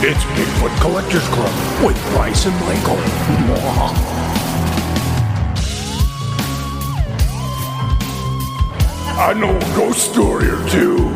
It's Bigfoot Collectors Club with Bryce and Michael. I know a ghost story or two.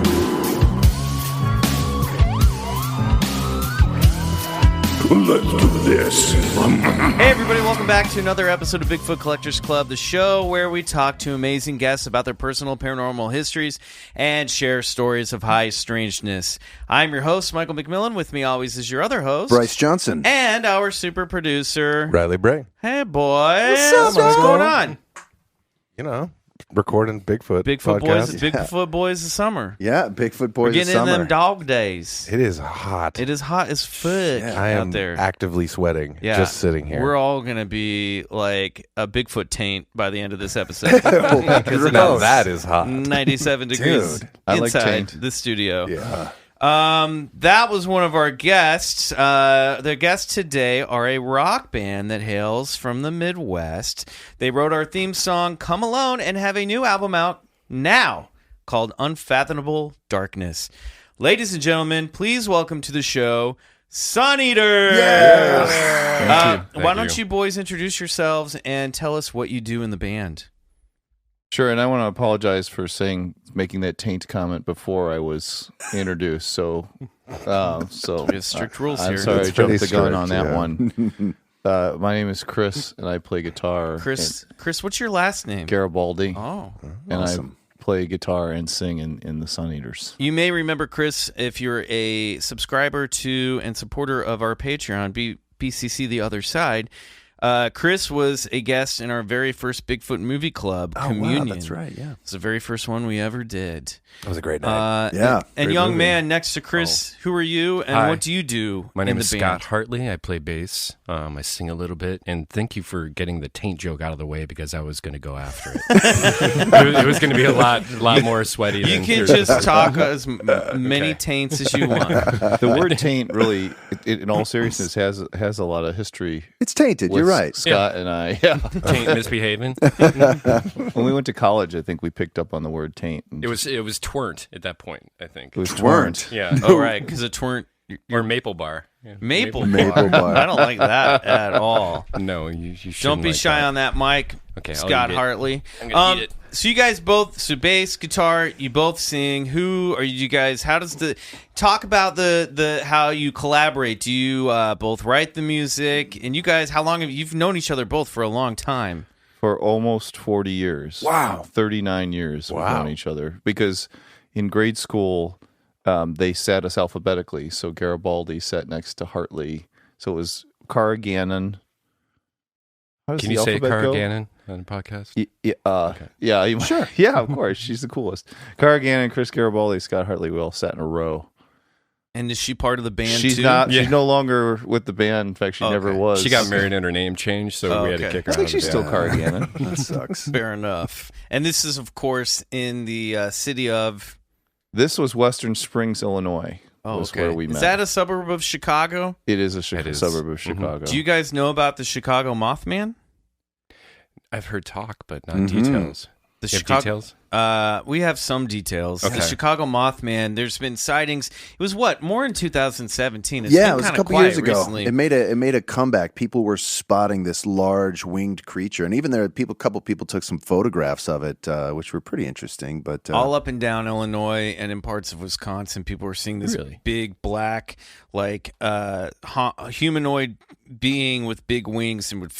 Let's do this. Hey everybody, welcome back to another episode of Bigfoot Collectors Club, the show where we talk to amazing guests about their personal paranormal histories and share stories of high strangeness. I'm your host, Michael McMillan. With me always is your other host, Bryce Johnson. And our super producer, Riley Bray. Hey boys. What's up, What's going on? You know, recording Bigfoot Bigfoot podcast. boys, Bigfoot boys of summer. Yeah, Bigfoot We're boys getting of summer. in them dog days. It is hot. It is hot as fuck I out am there. actively sweating just sitting here. We're all going to be like a Bigfoot taint by the end of this episode. No, that is hot. 97 degrees Dude, I like inside taint. the studio. Yeah. That was one of our guests. The guests today are a rock band that hails from the Midwest. They wrote our theme song, Come Alone, and have a new album out now called Unfathomable Darkness. Ladies and gentlemen, please welcome to the show, Suneaters. Yes. Why don't you boys introduce yourselves and tell us what you do in the band? Sure, and I want to apologize for making that taint comment before I was introduced. So We have strict rules I'm here. sorry I It's jumped pretty the gun strict, on that yeah. one. My name is Chris, and I play guitar. Chris, what's your last name? Garibaldi, Oh. and awesome. I play guitar and sing in the Suneaters. You may remember Chris if you're a subscriber to and supporter of our Patreon, BCC The Other Side. Chris was a guest in our very first Bigfoot movie club, Communion. Wow, that's right, yeah. It's the very first one we ever did. It was a great night. Yeah, And great young movie. man next to Chris, who are you and Hi. what do you do My name in is the Scott band? Hartley. I play bass. I sing a little bit. And thank you for getting the taint joke out of the way because I was going to go after it. It was going to be a lot more sweaty. You than can just talk as many taints as you want. The word taint really, in all seriousness, has a lot of history. It's tainted. with You're right. Scott and I. Yeah. taint misbehaving. When we went to college, I think we picked up on the word taint. and It was twernt at that point, I think. It was Twernt. Yeah. Oh, right, because it weren't Or Maple Bar. Yeah. Maple Maple Bar. I don't like that at all. No, you shouldn't. Don't be like shy that. on that, Mike. Okay, I'll Scott eat it. Hartley. I'm gonna eat it. So you guys both, bass, guitar, you both sing. Who are you guys? How does talk about the how you collaborate? Do you both write the music? And you guys, how long you've known each other both for a long time? For almost 40 years. Wow. 39 years we've Wow. known each other. Because in grade school, they sat us alphabetically. So Garibaldi sat next to Hartley. So it was Cargannon. How does Can the you say alphabet Cara go? Gannon on a podcast? Yeah, sure. Yeah, of course. She's the coolest. Cargannon, Chris Garibaldi, Scott Hartley, we all sat in a row. And is she part of the band She's too? not. Yeah. She's no longer with the band. In fact, she never Okay. was. She got married and her name changed, so we had to Okay. kick her I think out she's of the still band. Cargannon. That sucks. Fair enough. And this is, of course, in the city of. This was Western Springs, Illinois. Oh, was okay. where we met. Is that a suburb of Chicago? It is a It is. suburb of Mhm. Chicago. Do you guys know about the Chicago Mothman? I've heard talk, but not details. The You have details? We have some details. The Okay. Chicago Mothman. There's been sightings. It was more in 2017. It's Yeah, been it was a kinda couple quiet years ago. recently. It made a comeback. People were spotting this large winged creature, and even a couple people took some photographs of it, which were pretty interesting. But All up and down Illinois and in parts of Wisconsin, people were seeing this Really? big black, humanoid being with big wings, and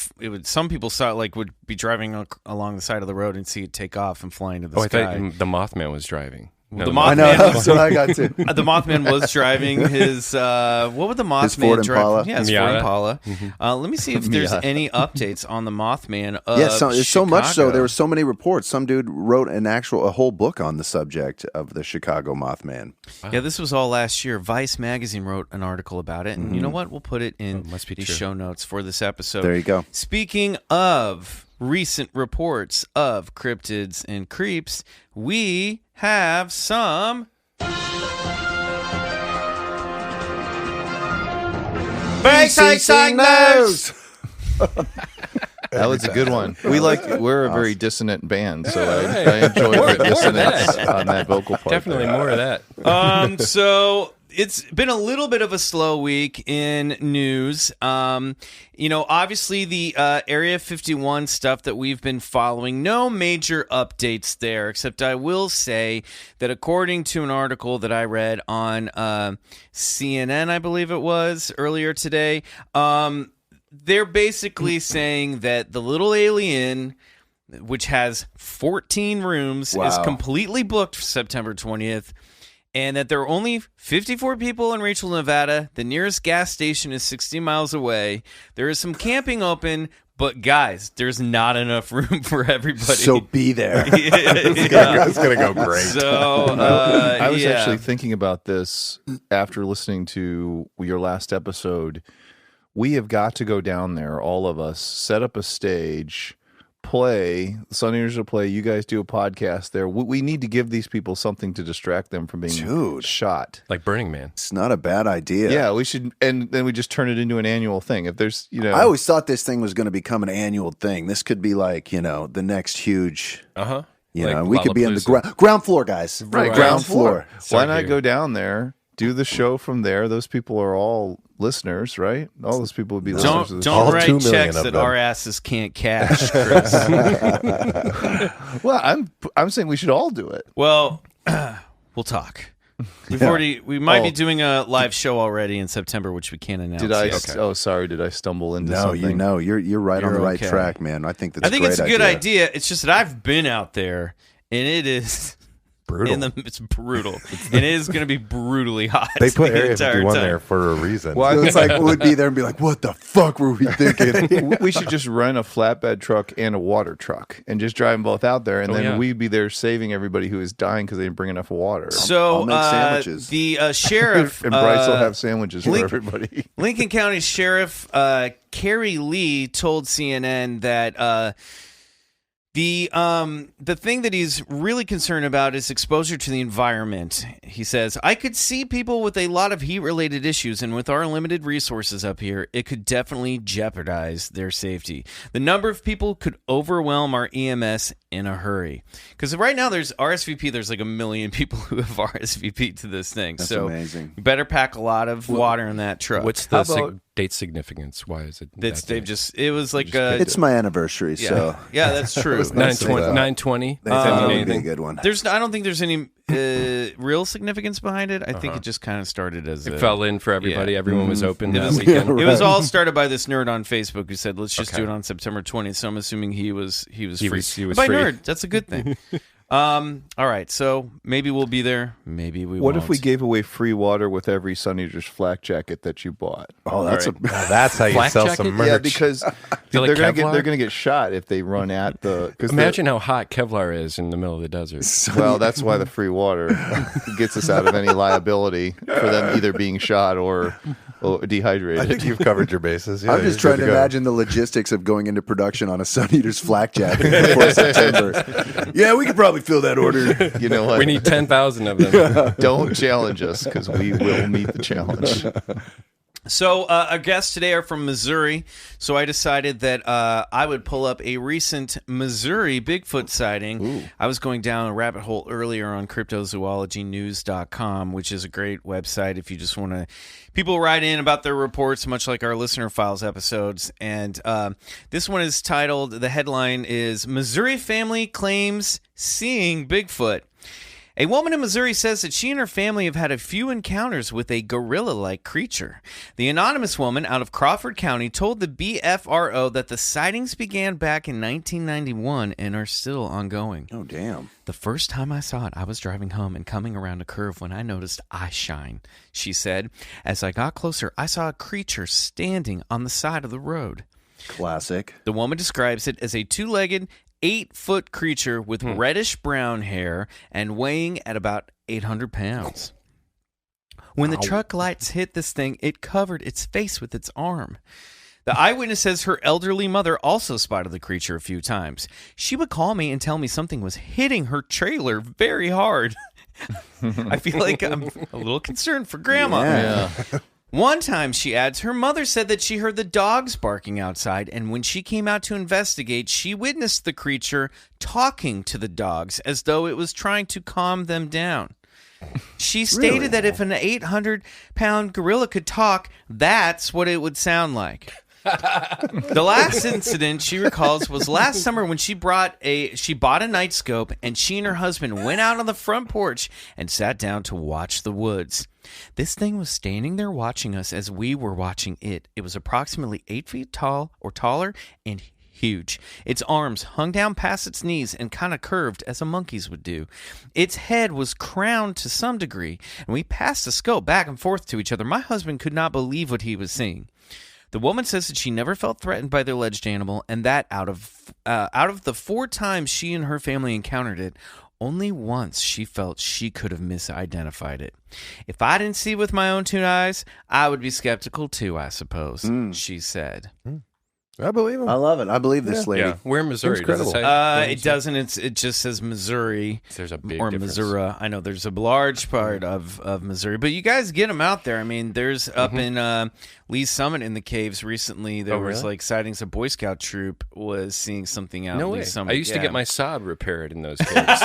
some people saw it would be driving along the side of the road and see it take off and fly into the I sky. thought the Mothman was driving. No, The I know Mothman- that's what I got to. The Mothman was driving his what would the Mothman His Ford drive? Impala? Yeah, his Ford Miata. Impala. Let me see if there's Miata. any updates on the Mothman of Yeah, there's so much so. Chicago. There were so many reports. Some dude wrote a whole book on the subject of the Chicago Mothman. Yeah, this was all last year. Vice magazine wrote an article about it, and you know what? We'll put it in must be the true. show notes for this episode. There you go. Speaking of recent reports of cryptids and creeps, we have some BCC news. That was a good one. We're a very dissonant band, so I enjoy the dissonance on that vocal part. Definitely there. more of that. So it's been a little bit of a slow week in news. Obviously the Area 51 stuff that we've been following, no major updates there, except I will say that according to an article that I read on CNN, I believe it was, earlier today, they're basically saying that the little alien, which has 14 rooms, is completely booked for September 20th. And that there are only 54 people in Rachel, Nevada. The nearest gas station is 60 miles away. There is some camping open, but guys, there's not enough room for everybody. So be there. It's going to go great. So I was actually thinking about this after listening to your last episode. We have got to go down there, all of us, set up a stage, play. The Suneaters will play. You guys do a podcast there. We need to give these people something to distract them from being shot. Like Burning Man. It's not a bad idea. Yeah, we should, and then we just turn it into an annual thing. If there's, I always thought this thing was going to become an annual thing. This could be like, the next huge. We could be on the ground floor, guys. Right, ground floor. Why not go down there? Do the show from there. Those people are all listeners, right? All those people would be listeners. Don't write checks that our asses can't cash, Chris. Well, I'm saying we should all do it. Well, we'll talk. We might be doing a live show already in September, which we can't announce. Did I? Yet. Oh, sorry. Did I stumble into something? No, you're right on the right track, man. I think it's a good idea. It's just that I've been out there, and it is. Brutal. It's brutal. And it is going to be brutally hot. They put Area entire 51 time. there for a reason. Well, it's like we'd be there and be like, "What the fuck were we thinking?" We should just rent a flatbed truck and a water truck and just drive them both out there, and then we'd be there saving everybody who is dying because they didn't bring enough water. So I'll make sandwiches. The sheriff and Bryce will have sandwiches for everybody. Lincoln County Sheriff Carrie Lee told CNN that. The thing that he's really concerned about is exposure to the environment. He says, I could see people with a lot of heat-related issues, and with our limited resources up here, it could definitely jeopardize their safety. The number of people could overwhelm our EMS in a hurry. Because right now there's RSVP, there's like 1 million people who have RSVP to this thing. That's so amazing. You better pack a lot of water in that truck. What's the date significance? Why is it? It was like it's my anniversary, so yeah, that's true. 920. That would be a good one. I don't think there's any real significance behind it. I think it just kind of started as it fell in for everybody. Yeah. Everyone was open that weekend. It was all started by this nerd on Facebook who said, "Let's just do it on September 20th." So I'm assuming he was free. He was by free. Nerd, that's a good thing. All right, so maybe we'll be there. Maybe we won't. What if we gave away free water with every Suneaters flak jacket that you bought? Oh, that's how you sell some merch. Yeah, because they're like going to get shot if they run at the. Imagine how hot Kevlar is in the middle of the desert. Well, that's why the free water gets us out of any liability for them either being shot or dehydrated. I think you've covered your bases. Yeah, I'm just trying to imagine the logistics of going into production on a Suneaters flak jacket before September. Yeah, we could probably fill that order. You know what? We need 10,000 of them. Don't challenge us because we will meet the challenge. So our guests today are from Missouri, so I decided that I would pull up a recent Missouri Bigfoot sighting. Ooh. I was going down a rabbit hole earlier on cryptozoologynews.com, which is a great website if you just want to... People write in about their reports, much like our Listener Files episodes, and this one is titled, the headline is, Missouri Family Claims Seeing Bigfoot. A woman in Missouri says that she and her family have had a few encounters with a gorilla-like creature. The anonymous woman out of Crawford County told the BFRO that the sightings began back in 1991 and are still ongoing. Oh, damn. The first time I saw it, I was driving home and coming around a curve when I noticed eye shine, she said. As I got closer, I saw a creature standing on the side of the road. Classic. The woman describes it as a two-legged, 8-foot creature with reddish-brown hair and weighing at about 800 pounds. When the truck lights hit this thing, it covered its face with its arm. The eyewitness says her elderly mother also spotted the creature a few times. She would call me and tell me something was hitting her trailer very hard. I feel like I'm a little concerned for Grandma. Yeah. One time, she adds, her mother said that she heard the dogs barking outside, and when she came out to investigate, she witnessed the creature talking to the dogs as though it was trying to calm them down. She stated that if an 800-pound gorilla could talk, that's what it would sound like. The last incident she recalls was last summer when she bought a night scope, and she and her husband went out on the front porch and sat down to watch the woods. This thing was standing there watching us as we were watching it. It was approximately 8 feet tall or taller and huge. Its arms hung down past its knees and kind of curved as a monkey's would do. Its head was crowned to some degree, and we passed the scope back and forth to each other. My husband could not believe what he was seeing. The woman says that she never felt threatened by the alleged animal, and that out of the 4 times she and her family encountered it, only once she felt she could have misidentified it. If I didn't see with my own 2 eyes, I would be skeptical too, I suppose, she said. I believe him. I love it. I believe this lady. Yeah. We're in Missouri. Does it say? It doesn't. It just says Missouri. There's a big or difference. Missouri. I know there's a large part of Missouri, but you guys get them out there. I mean, there's up in Lee's Summit in the caves recently. There was like sightings. A Boy Scout troop was seeing something out. No in way. Lee's Summit. I used to get my Saab repaired in those caves.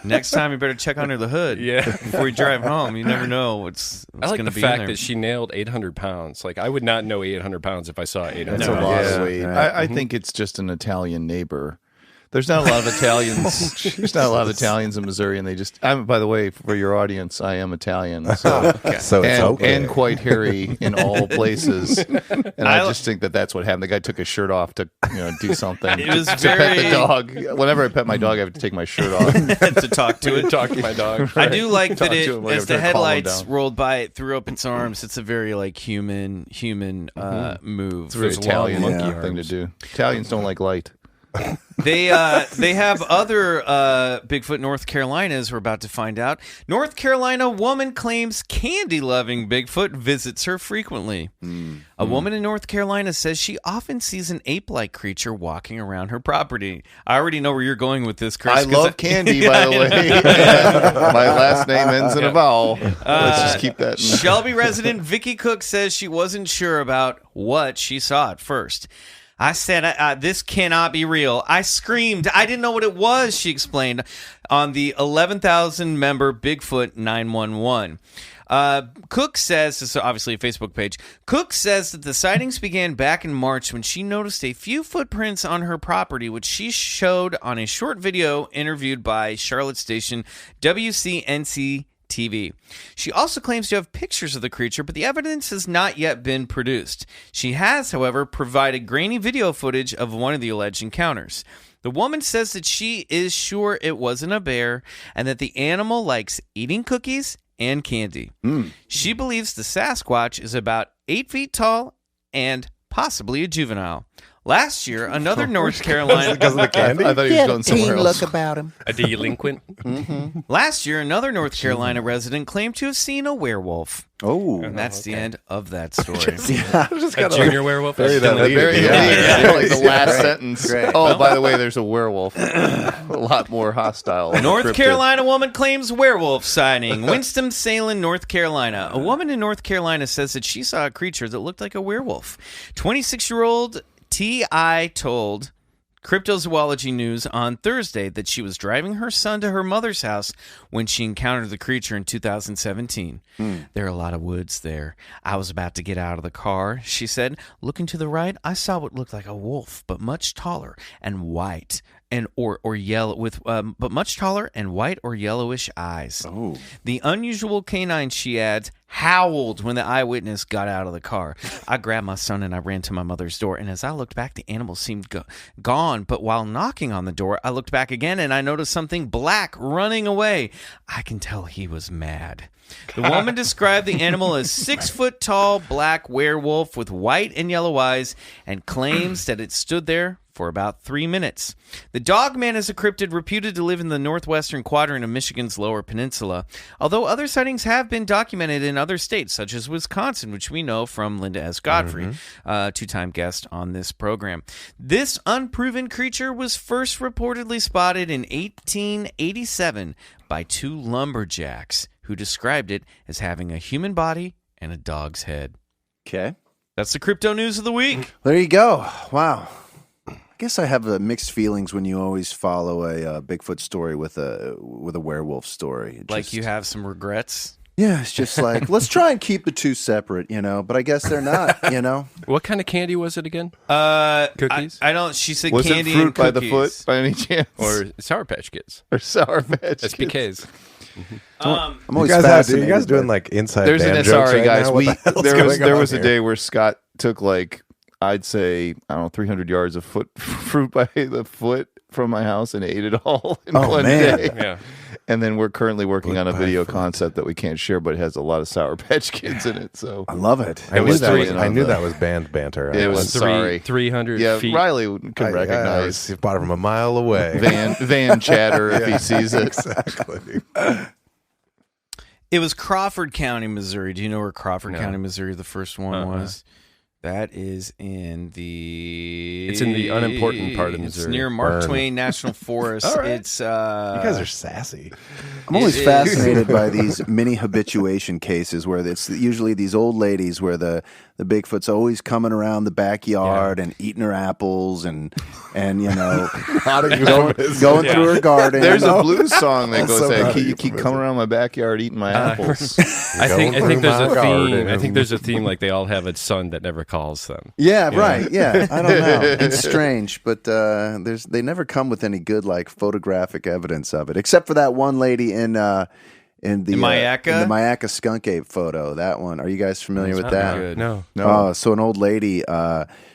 Next time, you better check under the hood. Yeah. Before you drive home, you never know what's I like going the to be in fact there. that she nailed 800 pounds. Like, I would not know 800 pounds if I saw 800 That's a pounds. lot of weight. I think it's just an Italian neighbor. There's not a lot of Italians. There's not a lot of Italians in Missouri, and they just. By the way, for your audience, I am Italian, so So it's okay. and quite hairy in all places. And I just think that's what happened. The guy took his shirt off to do something. It was to very pet the dog. Whenever I pet my dog, I have to take my shirt off. to talk to it. Talk to my dog. I do like that Talk to it, him, like, as I'm the trying to calm him headlights down. rolled by, it threw up its arms. It's a very like human move. It's a very Those long Italian monkey thing to arms. do. Italians don't like light. They have other Bigfoot North Carolina, as we're about to find out. North Carolina woman claims candy-loving Bigfoot visits her frequently. A woman in North Carolina says she often sees an ape-like creature walking around her property. I already know where you're going with this, Chris. I 'cause love candy, by the way. And my last name ends in a vowel. Let's just keep that. Shelby resident Vicky Cook says she wasn't sure about what she saw at first. I said, this cannot be real. I screamed. I didn't know what it was, she explained on the 11,000-member Bigfoot 911. Cook says, this is obviously a Facebook page, Cook says that the sightings began back in March when she noticed a few footprints on her property, which she showed on a short video interviewed by Charlotte station WCNC TV. She also claims to have pictures of the creature, but the evidence has not yet been produced. She has, however, provided grainy video footage of one of the alleged encounters. The woman says that she is sure it wasn't a bear and that the animal likes eating cookies and candy. She believes the Sasquatch is about 8 feet tall and possibly a juvenile. Last year, another North Carolina... Because of the candy? I thought he was going somewhere else. about him. A delinquent. Last year, another North Carolina resident claimed to have seen a werewolf. Oh, And that's the end of that story. A junior werewolf. Bury that Very later. yeah, like the last sentence. Great. Oh, by the way, there's a werewolf. A lot more hostile. North cryptid. Carolina woman claims werewolf sighting. Winston-Salem, North Carolina. A woman in North Carolina says that she saw a creature that looked like a werewolf. 26-year-old T.I. told Cryptozoology News on Thursday that she was driving her son to her mother's house when she encountered the creature in 2017. There are a lot of woods there. I was about to get out of the car, she said. Looking to the right, I saw what looked like a wolf, but much taller and white. Or yellow with but much taller and white or yellowish eyes. Oh. The unusual canine, she adds, howled when the eyewitness got out of the car. I grabbed my son and I ran to my mother's door, and as I looked back, the animal seemed gone, but while knocking on the door, I looked back again and I noticed something black running away. I can tell he was mad. The woman described the animal as 6 foot tall black werewolf with white and yellow eyes and claims that it stood there for about 3 minutes. The Dogman is a cryptid reputed to live in the northwestern quadrant of Michigan's Lower Peninsula, although other sightings have been documented in other states, such as Wisconsin, which we know from Linda S. Godfrey, two-time guest on this program. This unproven creature was first reportedly spotted in 1887 by 2 lumberjacks who described it as having a human body and a dog's head. Okay. That's the crypto news of the week. There you go. Wow. guess I have mixed feelings when you always follow a Bigfoot story with a werewolf story. Like you have some regrets. Yeah, it's just like, let's try and keep the two separate, but I guess they're not, What kind of candy was it again? Cookies? I don't. She said Was candy it fruit and by cookies. the foot by any chance? Or Sour Patch Kids? Or Sour Patch Kids? SPKs. I'm You always guys, fascinated. you guys doing like inside There's band an jokes sorry right guys. now? What the hell's There going was on a here? day where Scott took like, I'd say, I don't know, 300 yards of fruit by the foot from my house and ate it all in one day. Yeah. And then we're currently working Foot on a by video foot. concept that we can't share, but it has a lot of Sour Patch Kids in it. So I love it. I knew was that was, three- I knew that was band banter. It was sorry. 300 Yeah, feet. Riley could I recognize bought it from a mile away. Van Chatter if he sees it. Exactly. It was Crawford County, Missouri. Do you know where Crawford County, Missouri, the first one was? That is in the... It's in the unimportant part of Missouri. It's near Mark Burn. Twain National Forest. All right. It's You guys are sassy. I'm always It is. fascinated by these mini habituation cases where it's usually these old ladies where the Bigfoot's always coming around the backyard and eating her apples and going through her garden. There's a blues song that I'm goes so like, proud of you you keep for coming it. around my backyard eating my apples. I think Going there's through a my theme. garden. I think there's a theme like they all have a son that never calls them. Yeah, right. Yeah, I don't know. It's strange, but they never come with any good like photographic evidence of it, except for that one lady in the Mayaca? in the Mayaca skunk ape photo. That one. Are you guys familiar with that? good. No. So an old lady,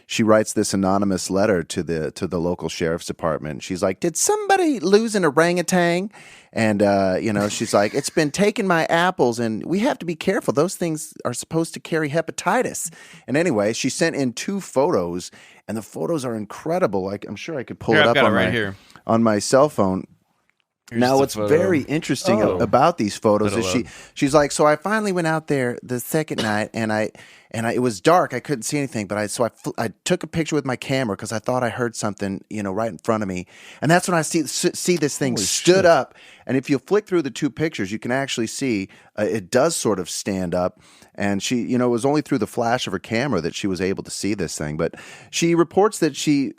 she writes this anonymous letter to the local sheriff's department. She's like, "Did somebody lose an orangutan?" And she's like, "It's been taking my apples, and we have to be careful. Those things are supposed to carry hepatitis." And anyway, she sent in 2 photos, and the photos are incredible. Like I'm sure I could pull Here, it I've up got it on right here. on my cell phone. Now, the what's photo. very interesting about these photos is Little she's like, so I finally went out there the second night, and it was dark. I couldn't see anything, but I took a picture with my camera because I thought I heard something, right in front of me, and that's when I see this thing stood up. And if you flick through the 2 pictures, you can actually see it does sort of stand up. And she, it was only through the flash of her camera that she was able to see this thing. But she reports that she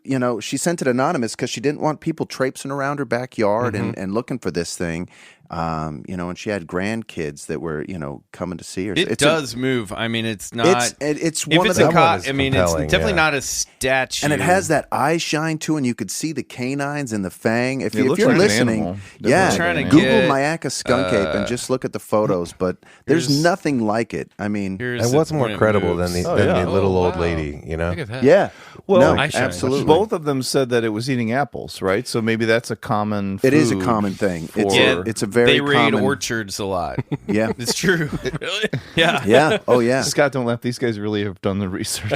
sent it anonymous because she didn't want people traipsing around her backyard and looking for this thing. And she had grandkids that were, coming to see her. It does move. I mean, it's not. It's if one it's of a the. cop, is I mean, it's compelling, definitely yeah. not a statue. And it has that eye shine to it, and you could see the canines and the fang. If It looks you're like an listening, animal. yeah, Definitely trying to Google get, Mayaca skunk ape and just look at the photos. But there's nothing like it. I mean, Here's And what's when more it credible moves. than the, Oh, than yeah. the little Oh, old wow. lady, Look at that. yeah, Well, no, eye shine. absolutely. both of them said that it was eating apples, right? So maybe that's a common food. It is a common thing. It's Yeah, it's a very they raid common. orchards a lot. Yeah, It's true. Really? Yeah. yeah. Oh yeah. Scott, don't laugh. These guys really have done the research.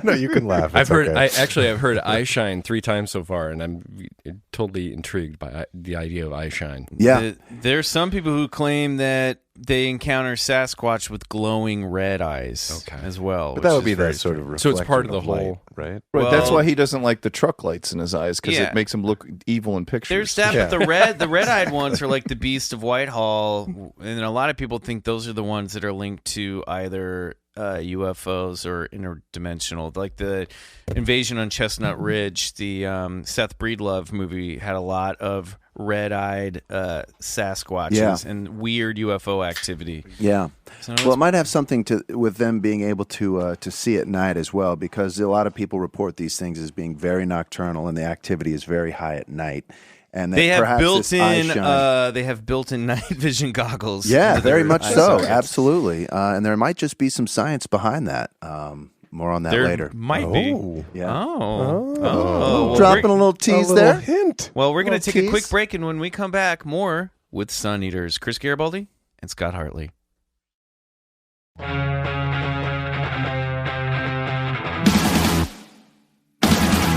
no, you can laugh. I've It's heard. okay. I've heard eye shine 3 times so far, and I'm totally intrigued by the idea of eye shine. Yeah. There's some people who claim that they encounter Sasquatch with glowing red eyes as well. But which that would is be very that sort of So it's part reflection of the light, whole- right? Right, that's Well- why he doesn't like the truck lights in his eyes because Yeah. it makes him look evil in pictures. There's that, Yeah. but the red-eyed ones are like the Beast of Whitehall, and a lot of people think those are the ones that are linked to either UFOs or interdimensional. Like the Invasion on Chestnut Ridge, the Seth Breedlove movie had a lot of red-eyed Sasquatches and weird UFO activity. Yeah. So Well, it might have something to with them being able to see at night as well, because a lot of people report these things as being very nocturnal, and the activity is very high at night. And that they have perhaps this eye shine- they have built-in night vision goggles. yeah, into very their much eye so, sockets. absolutely. And there might just be some science behind that. More on that There later. might be. Oh. Yeah. Oh. Well, Dropping we're- a little A tease little there. hint. Well, we're going to Little take a quick tease. break, and when we come back, more with Suneaters, Chris Garibaldi and Scott Hartley.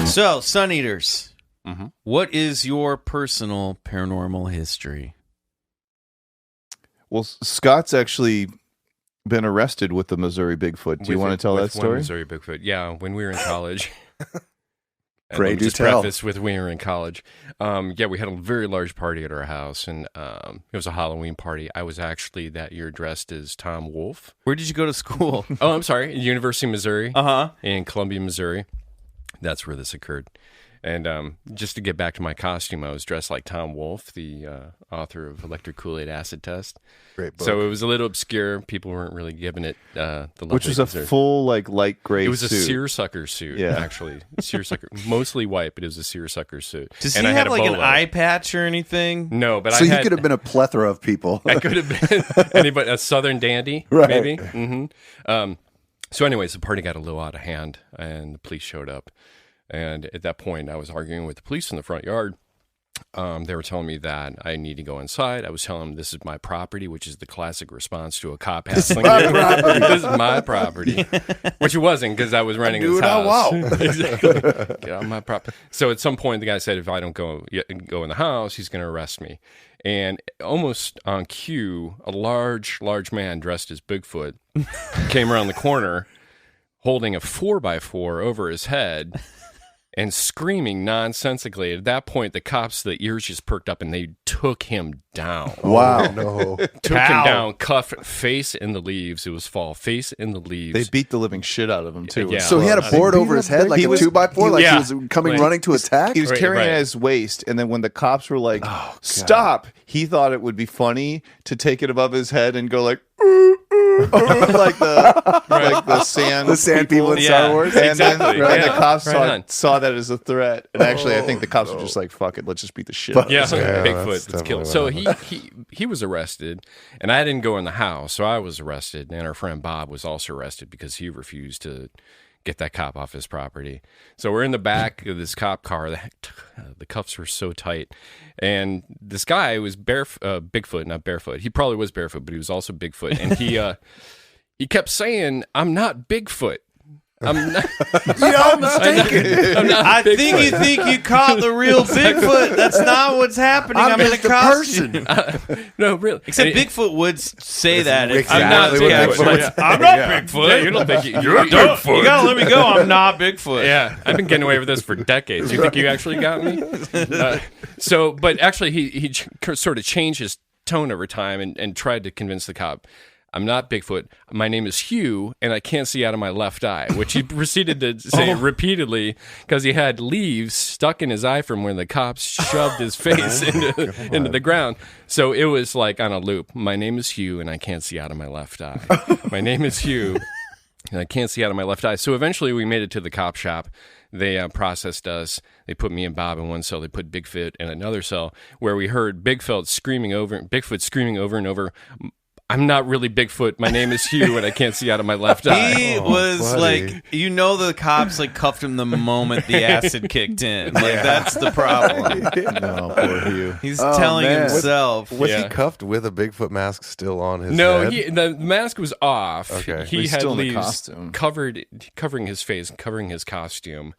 So, Suneaters, what is your personal paranormal history? Well, Scott's actually been arrested with the Missouri Bigfoot. Do you want to tell that With one story? Missouri Bigfoot. Yeah, when we were in college. And Pray let me do just tell. preface with when we were in college. Yeah, we had a very large party at our house, and it was a Halloween party. I was actually that year dressed as Tom Wolfe. Where did you go to school? Oh, I'm sorry, University of Missouri Uh-huh. in Columbia, Missouri. That's where this occurred. And just to get back to my costume, I was dressed like Tom Wolfe, the author of Electric Kool-Aid Acid Test. Great book. So it was a little obscure. People weren't really giving it the love Which they was a deserved. full light gray. It was suit. a seersucker suit, actually. Seersucker, mostly white, but it was a seersucker suit. Does and he I had have a like an bolo. eye patch or anything? No, but So I you had, could have been a plethora of people. I could have been anybody, a Southern dandy, Right. maybe. So, anyways, the party got a little out of hand, and the police showed up. And at that point, I was arguing with the police in the front yard. They were telling me that I need to go inside. I was telling them this is my property, which is the classic response to a cop hassling you. This is my property, which it wasn't because I was renting this house. Exactly. Get out of my property. So at some point, the guy said, if I don't go in the house, he's going to arrest me. And almost on cue, a large man dressed as Bigfoot came around the corner, holding a 4x4 over his head. And screaming nonsensically. At that point, the cops, the ears just perked up and they took him down. Wow. No. Took him down, cuffed, face in the leaves. It was fall, face in the leaves. They beat the living shit out of him too. Yeah. So he had a board over his head like He a was- 2x4, like yeah. he was coming Like- running to attack? He was Right, carrying it right. at his waist, and then when the cops were like, "Stop!" he thought it would be funny to take it above his head and go like, like the sand people in Yeah. Star Wars? And Exactly. then Yeah. the cops Right on. saw that as a threat. And actually, I think the cops were just like, "Fuck it, let's just beat the shit." out of Yeah, this guy." Bigfoot. that's Let's kill him. definitely So what he was arrested, and I didn't go in the house, so I was arrested, and our friend Bob was also arrested because he refused to get that cop off his property. So we're in the back of this cop car. The cuffs were so tight, and this guy was Bigfoot, not barefoot. He probably was barefoot, but he was also Bigfoot, and he kept saying, "I'm not Bigfoot. I'm not." You're mistaken. I'm not I Bigfoot." think you think you caught the real Bigfoot. That's not what's happening. I'm in a just a costume. No, really. Except And- Bigfoot would say that. If- I'm not Exactly what Bigfoot. Bigfoot would say. I'm not Bigfoot. Yeah, you don't think You're Bigfoot. You gotta let me go. I'm not Bigfoot. Yeah, I've been getting away with this for decades. You think you actually got me? But actually, he sort of changed his tone over time and tried to convince the cop, "I'm not Bigfoot. My name is Hugh, and I can't see out of my left eye," which he proceeded to say repeatedly because he had leaves stuck in his eye from when the cops shoved his face into the ground. So it was like on a loop. "My name is Hugh, and I can't see out of my left eye. My name is Hugh, and I can't see out of my left eye." So eventually we made it to the cop shop. They processed us. They put me and Bob in one cell. They put Bigfoot in another cell where we heard Bigfoot screaming over and over, "I'm not really Bigfoot. My name is Hugh, and I can't see out of my left eye." He was buddy. like, the cops like cuffed him the moment the acid kicked in. Like that's the problem. No, poor Hugh. He's Oh, telling man. himself. Was Yeah. he cuffed with a Bigfoot mask still on his No, head? the mask was off. Okay. He He's had still in the leaves costume. covering his face, covering his costume.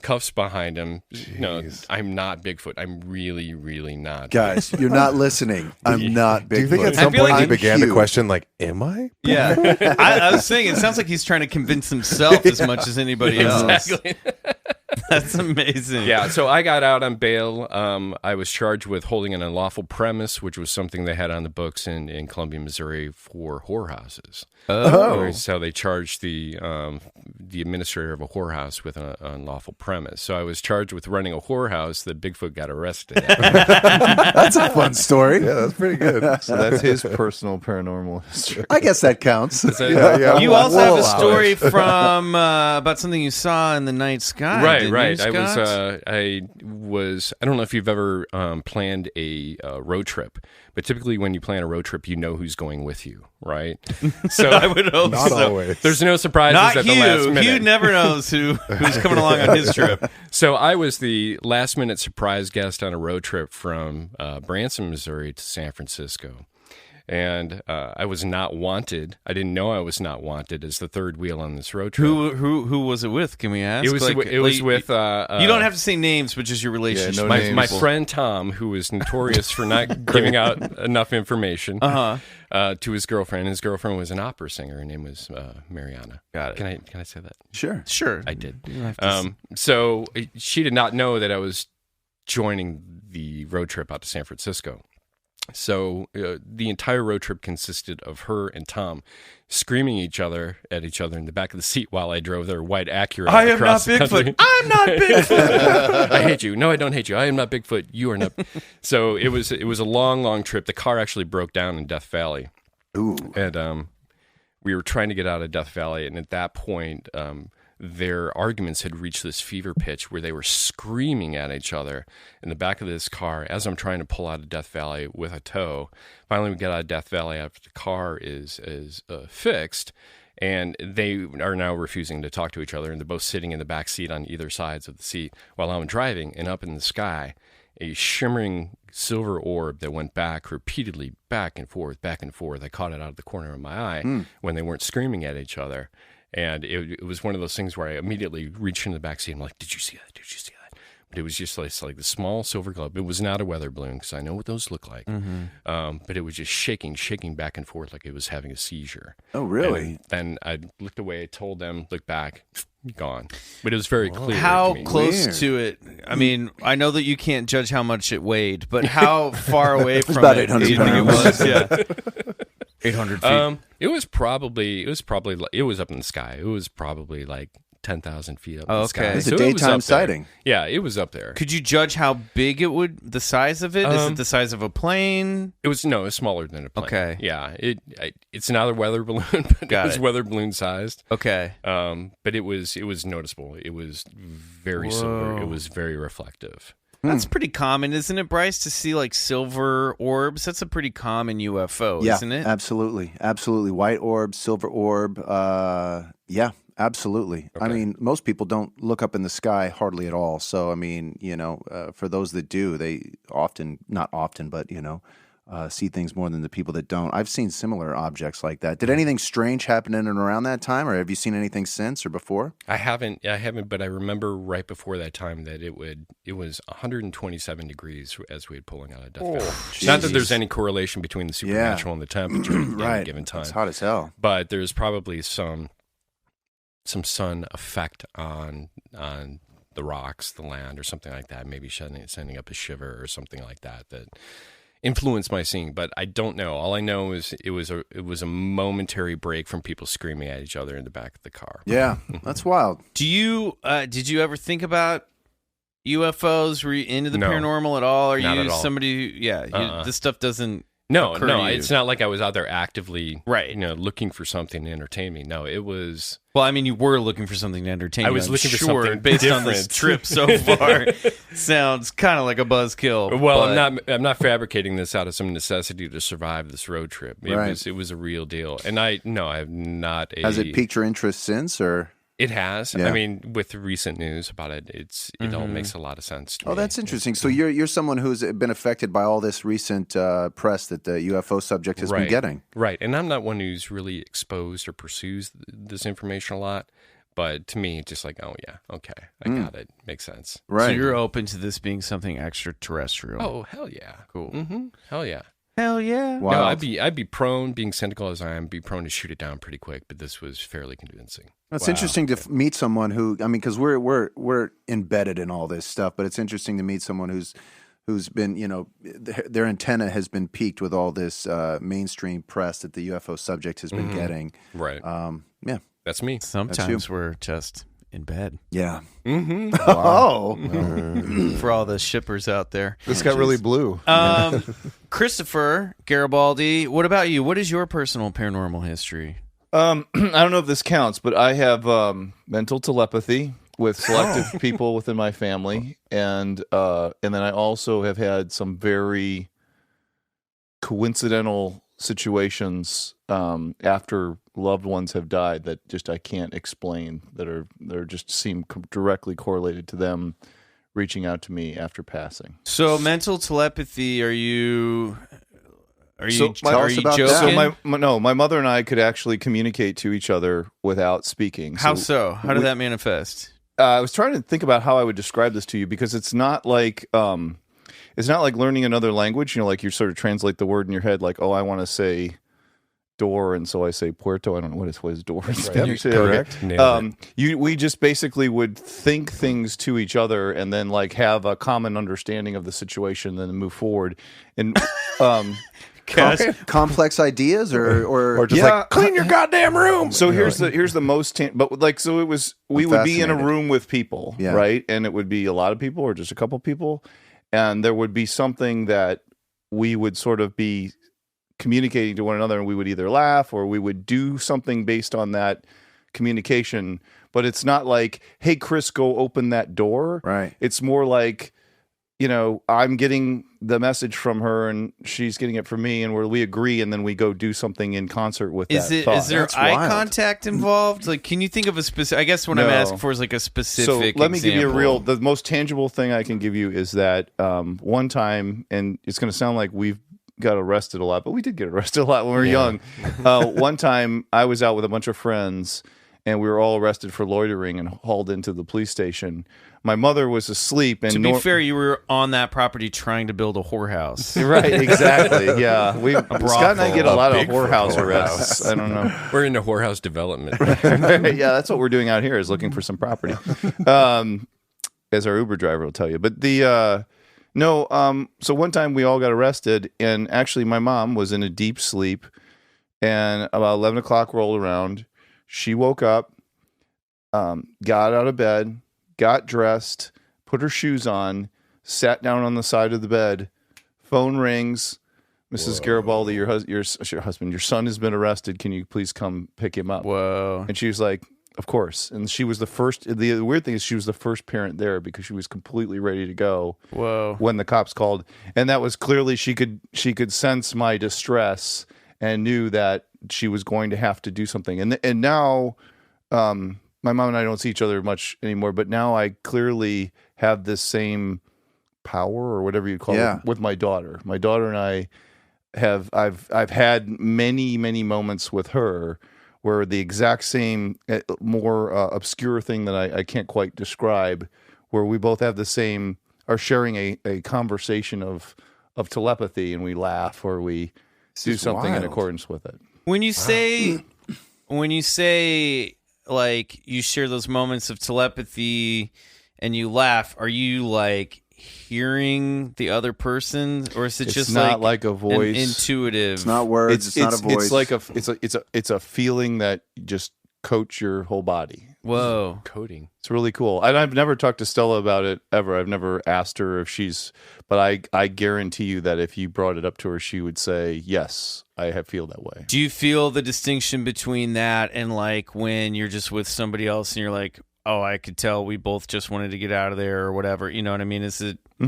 Cuffs behind him. No, Jeez. I'm not Bigfoot. I'm really, really not. Guys, you're not listening. I'm not Bigfoot. Do you think at I some feel point like he I'm began to Hugh. question, like, am I? Yeah, I was saying it sounds like he's trying to convince himself as much as anybody else. Exactly. That's amazing. Yeah, so I got out on bail. I was charged with holding an unlawful premise, which was something they had on the books in Columbia, Missouri for whorehouses. Oh. So they charged the administrator of a whorehouse with an unlawful premise. So I was charged with running a whorehouse that Bigfoot got arrested at. That's a fun story. Yeah, that's pretty good. So that's his personal paranormal history. I guess that counts. Yeah, You we'll- also have we'll a allow story it. from about something you saw in the night sky. Right, didn't right. you, I Scott? was. I don't know if you've ever planned a road trip, but typically when you plan a road trip, you know who's going with you, right? So I would hope Not so. always. there's no surprises Not at the last Hugh. minute. Hugh never knows who's coming along on his trip. So I was the last minute surprise guest on a road trip from Branson, Missouri to San Francisco. And I was not wanted. I didn't know I was not wanted as the third wheel on this road trip. Who was it with? Can we ask? It was with you don't have to say names, but just your relationship. no my, names. my friend Tom, who was notorious for not giving out enough information to his girlfriend. His girlfriend was an opera singer. Her name was Mariana. Got it. Can I say that? Sure. Sure. I did. You have to So she did not know that I was joining the road trip out to San Francisco. So the entire road trip consisted of her and Tom screaming at each other in the back of the seat while I drove their white Acura. I am not across the country. Bigfoot. I'm not Bigfoot. I hate you. No, I don't hate you. I am not Bigfoot. You are not. So it was a long trip. The car actually broke down in Death Valley. Ooh. And we were trying to get out of Death Valley, and at that point, their arguments had reached this fever pitch where they were screaming at each other in the back of this car as I'm trying to pull out of Death Valley with a tow. Finally, we get out of Death Valley after the car is fixed, and they are now refusing to talk to each other, and they're both sitting in the back seat on either sides of the seat while I'm driving, and up in the sky, a shimmering silver orb that went back repeatedly, back and forth, back and forth. I caught it out of the corner of my eye when they weren't screaming at each other. And it was one of those things where I immediately reached into the backseat and I'm like, did you see that? Did you see that? But it was just like the small silver globe. It was not a weather balloon because I know what those look like. But it was just shaking back and forth like it was having a seizure. Oh, really? And then I looked away, told them, looked back, gone. But it was very clear. How to me. close Weird. to it? I mean, I know that you can't judge how much it weighed, but how far away from about it 800 do you think it pounds. was? Yeah. 800 feet. It was up in the sky. It was probably like 10,000 feet up in the sky. Okay. It's a So it was daytime up there. sighting. Yeah, it was up there. Could you judge how big it would, the size of it? Is it the size of a plane? It was smaller than a plane. Okay. Yeah, it's not a weather balloon, but Got it was it. weather balloon sized. Okay. But it was noticeable. It was very silver. It was very reflective. That's pretty common, isn't it, Bryce, to see like silver orbs? That's a pretty common UFO, Yeah, isn't it? absolutely. White orb, silver orb. Yeah, absolutely. I mean, most people don't look up in the sky hardly at all. So, I mean, for those that do, they not often, but, see things more than the people that don't. I've seen similar objects like that. Did anything strange happen in and around that time, or have you seen anything since or before? I haven't, but I remember right before that time that it was 127 degrees as we were pulling out of Death Valley. Not that there's any correlation between the supernatural and the temperature at any given time. It's hot as hell. But there's probably some sun effect on the rocks, the land, or something like that. Maybe sending up a shiver or something like that influenced my seeing, but I don't know. All I know is it was a momentary break from people screaming at each other in the back of the car. Yeah, that's wild. Did you ever think about UFOs? Were you into the No. paranormal at all? Are Not you at all. somebody who, this stuff doesn't No, occur to you? it's not like I was out there actively, Right. looking for something to entertain me. No, it was. Well, I mean, you were looking for something to entertain I you. was I'm looking for sure, something based on this different. trip so far. Sounds kind of like a buzzkill. Well, but- I'm not fabricating this out of some necessity to survive this road trip. It was a real deal, and I have not. Has it piqued your interest since, or? It has. Yeah. I mean, with recent news about it, it all makes a lot of sense to me. Oh, that's interesting. So you're someone who's been affected by all this recent press that the UFO subject has been getting. Right. And I'm not one who's really exposed or pursues this information a lot. But to me, it's just like, oh, yeah, okay, I got it. Makes sense. Right. So you're open to this being something extraterrestrial. Oh, hell yeah. Cool. Mm-hmm. Hell yeah. Hell yeah. Wow. No, I'd be prone, being cynical as I am, be prone to shoot it down pretty quick. But this was fairly convincing. It's interesting to meet someone who, I mean, because we're embedded in all this stuff, but it's interesting to meet someone who's been, their antenna has been piqued with all this mainstream press that the UFO subject has been getting. Right. Yeah. That's me. Sometimes we're just in bed. Yeah. Mm-hmm. Oh. For all the shippers out there. This got really blue. Christopher Garibaldi, what about you? What is your personal paranormal history? I don't know if this counts, but I have mental telepathy with selective people within my family, and then I also have had some very coincidental situations after loved ones have died that just I can't explain, that are just seem directly correlated to them reaching out to me after passing. So mental telepathy, are you joking? So my mother and I could actually communicate to each other without speaking. How so? How did that manifest? I was trying to think about how I would describe this to you, because it's not like learning another language. Like you sort of translate the word in your head, like, oh, I want to say door, and so I say Puerto. I don't know what his door is. Yep, correct. Nailed it. We just basically would think things to each other and then like have a common understanding of the situation, then move forward. And complex ideas or Just like, clean your goddamn room. so here's the most but like so it was we would be in a fascinated. room with people, Yeah. right? And it would be a lot of people or just a couple people, and there would be something that we would sort of be communicating to one another, and we would either laugh or we would do something based on that communication. But it's not like, hey, Chris, go open that door. Right. It's more like, you know, I'm getting the message from her and she's getting it from me, and we agree, and then we go do something in concert with that thought. Is there That's eye wild. contact involved? Like, can you think of a specific? I guess what I'm No. asking for is like a specific. So let me give you example. the most tangible thing I can give you is that one time, and it's going to sound like we've got arrested a lot, but we did get arrested a lot when we were young. One time I was out with a bunch of friends, and we were all arrested for loitering and hauled into the police station. My mother was asleep, and To be fair, you were on that property trying to build a whorehouse. right, exactly, yeah. Scott and I get a lot of Bigfoot whorehouse whorehouse. arrests. I don't know. We're into whorehouse development. Yeah, that's what we're doing out here is looking for some property, as our Uber driver will tell you. But so one time we all got arrested, and actually my mom was in a deep sleep, and about 11 o'clock rolled around. She woke up, got out of bed, got dressed, put her shoes on, sat down on the side of the bed. Phone rings. Mrs. Garibaldi, your husband, your son has been arrested. Can you please come pick him up? Whoa. And she was like, of course. And she was the first. The weird thing is she was the first parent there because she was completely ready to go Whoa. when the cops called. And that was clearly she could sense my distress and knew that she was going to have to do something. And now my mom and I don't see each other much anymore, but now I clearly have this same power or whatever you call it with my daughter. My daughter and I I've had many moments with her where the exact same, more obscure thing that I can't quite describe, where we both have the same, are sharing a conversation of telepathy, and we laugh or we do something in wild. accordance with it. When you say like you share those moments of telepathy and you laugh, are you like hearing the other person, or is it It's just not like a voice. an intuitive? It's not words. It's not a voice. It's like it's a feeling that just coats your whole body. Whoa. Coding. It's really cool. And I've never talked to Stella about it ever. I've never asked her if but I guarantee you that if you brought it up to her, she would say, yes, I feel that way. Do you feel the distinction between that and like when you're just with somebody else and you're like, oh, I could tell we both just wanted to get out of there or whatever? You know what I mean? Is it, Yeah.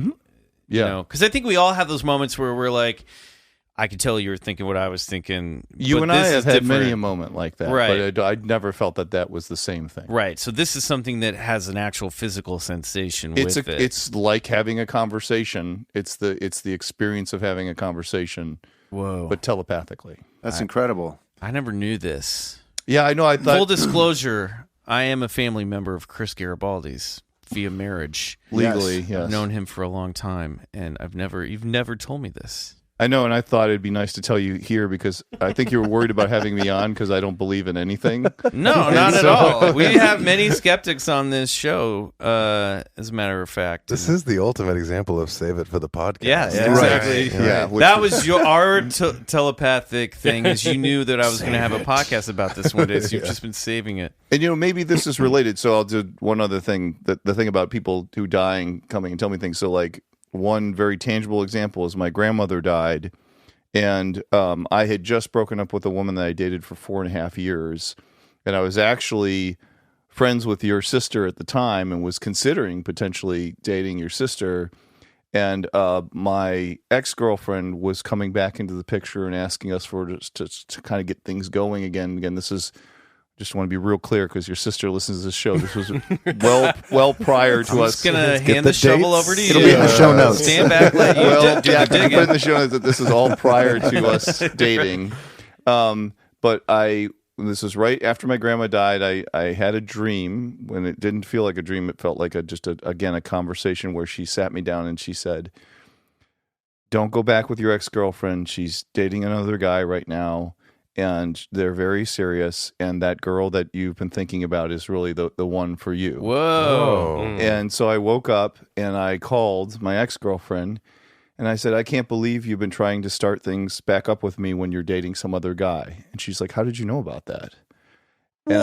you know, because I think we all have those moments where we're like, I could tell you were thinking what I was thinking. You but and I this have is had many a different. moment like that. Right. But I never felt that was the same thing. Right. So this is something that has an actual physical sensation with it. It's like having a conversation. It's the experience of having a conversation, Whoa. but telepathically. That's incredible. I never knew this. Yeah, I know. I thought Full disclosure, I am a family member of Chris Garibaldi's via marriage. legally, Yes. yes. I've known him for a long time, and you've never told me this. I know, and I thought it'd be nice to tell you here because I think you were worried about having me on because I don't believe in anything. No, not at all. We have many skeptics on this show, as a matter of fact. This is the ultimate example of save it for the podcast. Yeah, exactly. Right. Yeah, which That was our telepathic thing, is you knew that I was going to have a podcast about this one day, so you've just been saving it. And maybe this is related. So I'll do one other thing. The thing about people who dying coming and tell me things. So like one very tangible example is my grandmother died, and I had just broken up with a woman that I dated for 4.5 years, and I was actually friends with your sister at the time and was considering potentially dating your sister. And my ex-girlfriend was coming back into the picture and asking us to kind of get things going again. Again, this is, just want to be real clear because your sister listens to this show. This was well prior to I'm us. just going to get hand the the shovel dates. over to you. It'll be in the show notes. Stand back, let you do Yeah, the can you put in digging. the show notes that this is all prior to us dating. But this was right after my grandma died. I had a dream. When it didn't feel like a dream, it felt like a conversation where she sat me down and she said, "Don't go back with your ex-girlfriend. She's dating another guy right now, and they're very serious. And that girl that you've been thinking about is really the one for you. Whoa. And so I woke up and I called my ex-girlfriend and I said, I can't believe you've been trying to start things back up with me when you're dating some other guy. And she's like, how did you know about that? And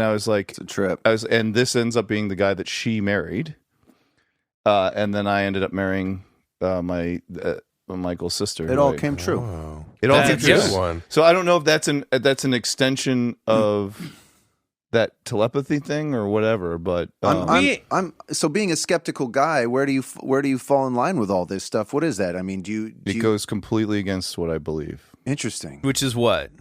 I was like, It's a trip. and this ends up being the guy that she married. And then I ended up marrying Michael's sister. It all right? came true. Whoa. It all That's came a true. good one. So I don't know if that's an extension of that telepathy thing or whatever, but I'm so being a skeptical guy. Where do you fall in line with all this stuff? What is that? I mean, do it you goes completely against what I believe. interesting? Which is what?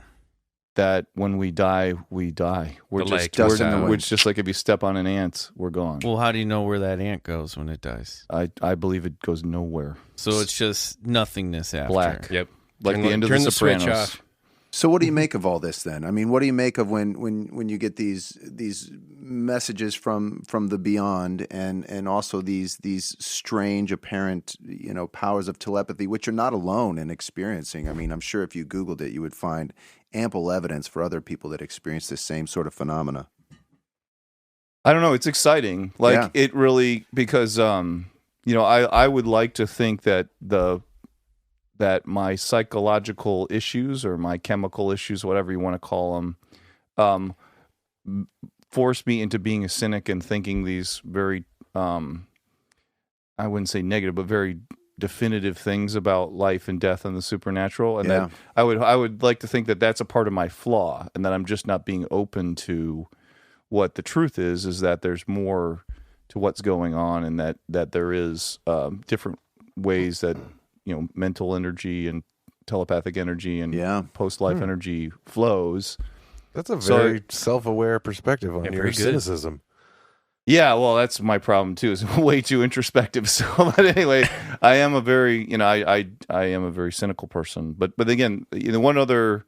That when we die, we die. We're The just lake. Dust in the wind. it's just like if you step on an ant, we're gone. Well, how do you know where that ant goes when it dies? I believe it goes nowhere. So it's just nothingness after. Black. Yep. Like Turn the end of turn The switch Sopranos. off. So what do you make of all this then? I mean, what do you make of when you get these messages from the beyond and also these strange apparent powers of telepathy, which you're not alone in experiencing? I mean, I'm sure if you Googled it, you would find ample evidence for other people that experience this same sort of phenomena. I don't know. It's exciting. Like it really, because I would like to think that that my psychological issues or my chemical issues, whatever you want to call them, forced me into being a cynic and thinking these very, I wouldn't say negative, but very definitive things about life and death and the supernatural. And that I would like to think that that's a part of my flaw, and that I'm just not being open to what the truth is that there's more to what's going on, and that there is different ways that mental energy and telepathic energy and post-life energy flows. That's a very self-aware perspective on your very good. cynicism. Yeah, well, that's my problem too. Is way too introspective. So, but anyway, I am a very, I am a very cynical person. But again, one other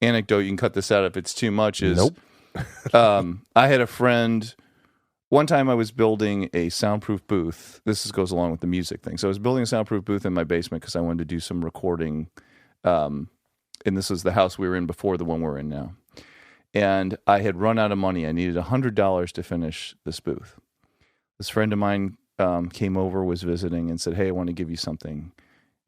anecdote, you can cut this out if it's too much. Is Nope. I had a friend. One time I was building a soundproof booth. This goes along with the music thing. So I was building a soundproof booth in my basement because I wanted to do some recording. And this was the house we were in before the one we're in now. And I had run out of money. I needed $100 to finish this booth. This friend of mine came over, was visiting, and said, "Hey, I want to give you something."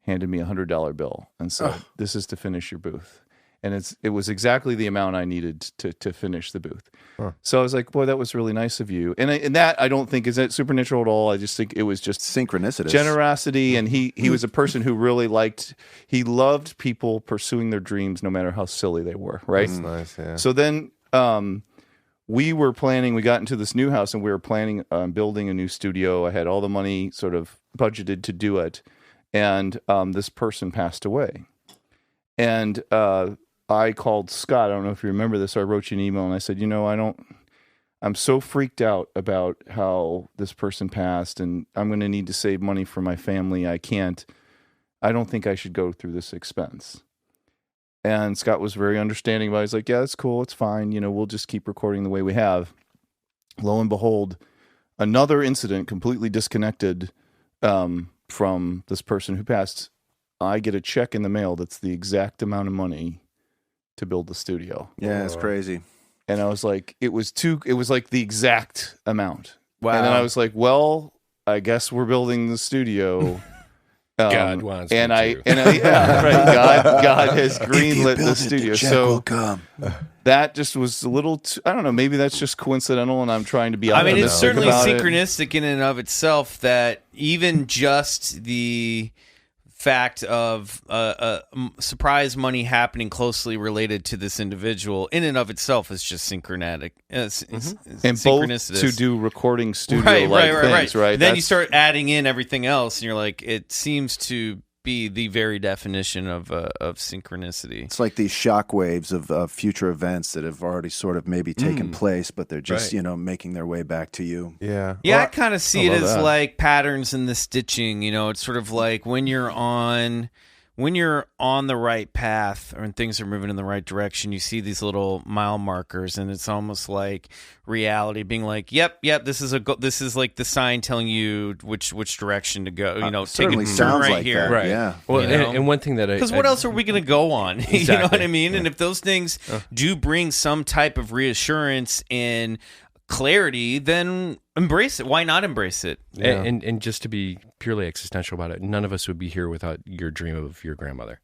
Handed me a $100 bill and said, "This is to finish your booth." And it was exactly the amount I needed to finish the booth. Huh. So I was like, boy, that was really nice of you. And that I don't think is that supernatural at all. I just think it was just Synchronicity. generosity. And he was a person who really he loved people pursuing their dreams no matter how silly they were, right? That's nice, yeah. So then we got into this new house and we were planning on building a new studio. I had all the money sort of budgeted to do it. And this person passed away. And I called Scott. I don't know if you remember this. So I wrote you an email and I said, I'm so freaked out about how this person passed, and I'm going to need to save money for my family. I don't think I should go through this expense. And Scott was very understanding about it. He's like, yeah, that's cool. It's fine. We'll just keep recording the way we have. Lo and behold, another incident completely disconnected from this person who passed. I get a check in the mail that's the exact amount of money to build the studio. Yeah, it's crazy. And I was like, it was like the exact amount. Wow. And then I was like, well, I guess we're building the studio. God wants me and to. Yeah, right. God has greenlit the studio. So come. that just was a little I don't know, maybe that's just coincidental and I'm trying to be I mean, it's optimistic certainly about it. synchronistic in and of itself that even just the fact of surprise money happening closely related to this individual in and of itself is just synchronatic. It's And synchronicitous. both to do recording studio right. Then That's, you start adding in everything else, and you're like, it seems to be the very definition of synchronicity. It's like these shock waves of future events that have already sort of maybe taken place, but they're just, making their way back to you. Yeah. Yeah, Well, I kind of see it as like patterns in the stitching. It's sort of like when you're on when you're on the right path or things are moving in the right direction, you see these little mile markers, and it's almost like reality being like, "Yep, this is this is like the sign telling you which direction to go." You know, take certainly a turn sounds right like here. that. Right. Yeah. Well, You know? and one thing that Because what else are we going to go on? You know what I mean? Yeah. And if those things do bring some type of reassurance and clarity, then embrace it. Why not embrace it? Yeah. And just to be purely existential about it, none of us would be here without your dream of your grandmother.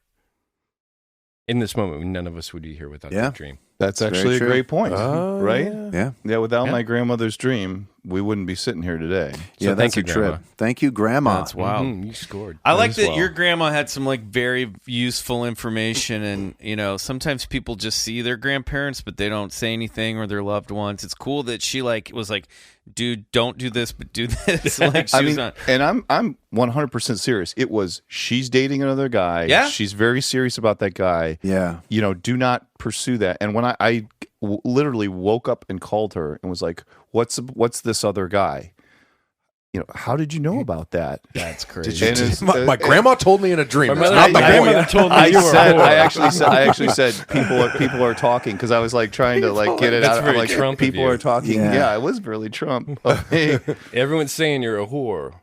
In this moment, none of us would be here without that dream. That's It's actually a very great point, Oh, right? Yeah. Yeah, without Yeah. my grandmother's dream, we wouldn't be sitting here today. Yeah, thank that's you, a trip. Grandma. Thank you, Grandma. That's wild. You scored. I like as that well. your grandma had some like very useful information, and you know sometimes people just see their grandparents but they don't say anything, or their loved ones. It's cool that she like was like, dude, don't do this but do this. Like she I was mean, not. and I'm 100% serious. It was she's dating another guy. Yeah. She's very serious about that guy. Yeah. You know, do not pursue that. And when I literally woke up and called her and was like, "What's this other guy?" You know, how did you know about that? That's crazy. Did you And it's- My grandma told me in a dream. My It's mother- not the my boy. grandmother told me I you were a said, whore. I actually said people are talking because I was like trying to like get it That's out. I'm very like, Trump of people you. are talking. Yeah. Yeah, it was really Trump of me. Everyone's saying you're a whore.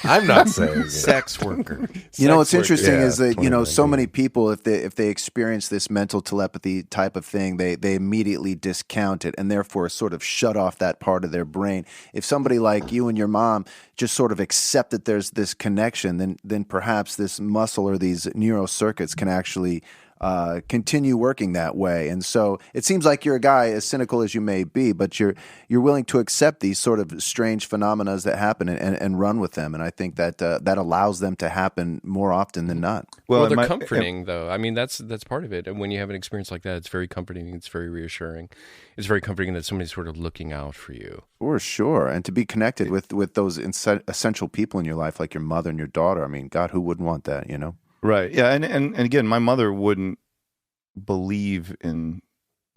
I'm not saying it. Sex worker. You know what's Sex worker. interesting Yeah, is that so 2019. many people, if they experience this mental telepathy type of thing, they immediately discount it and therefore sort of shut off that part of their brain. If somebody like you and your mom just sort of accept that there's this connection, then perhaps this muscle or these neural circuits can actually continue working that way. And so it seems like you're a guy, as cynical as you may be, but you're willing to accept these sort of strange phenomena that happen and run with them. And I think that that allows them to happen more often than not. Well, and they're comforting, though. I mean, that's part of it. And when you have an experience like that, it's very comforting. It's very reassuring. It's very comforting that somebody's sort of looking out for you. For sure. And to be connected with those essential people in your life, like your mother and your daughter. I mean, God, who wouldn't want that, you know? Right. Yeah. And again, my mother wouldn't believe in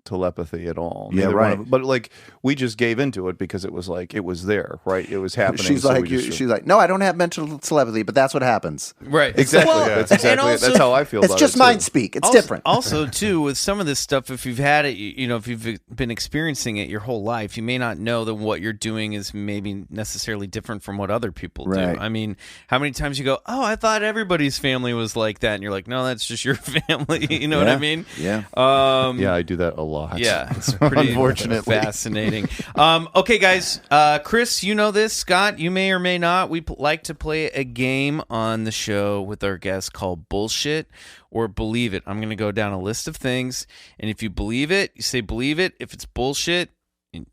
telepathy at all. Yeah, Neither right. one of- but like we just gave into it because it was like it was there, right? It was happening. She's so like, we just- she's like, no, I don't have mental telepathy, but that's what happens. Right. exactly. Well, That's and exactly. also- That's how I feel. It's about just it, mind too. speak. It's also, different. Also, too, with some of this stuff, if you've had it, if you've been experiencing it your whole life, you may not know that what you're doing is maybe necessarily different from what other people do. Right. I mean, how many times you go, "Oh, I thought everybody's family was like that," and you're like, "No, that's just your family." You know what I mean? Yeah. Yeah, I do that a lot. Yeah, it's pretty Unfortunately. fascinating. Okay, guys, Chris, you know this. Scott, you may or may not. We like to play a game on the show with our guests called Bullshit or Believe It. I'm going to go down a list of things, and if you believe it, you say believe it. If it's bullshit,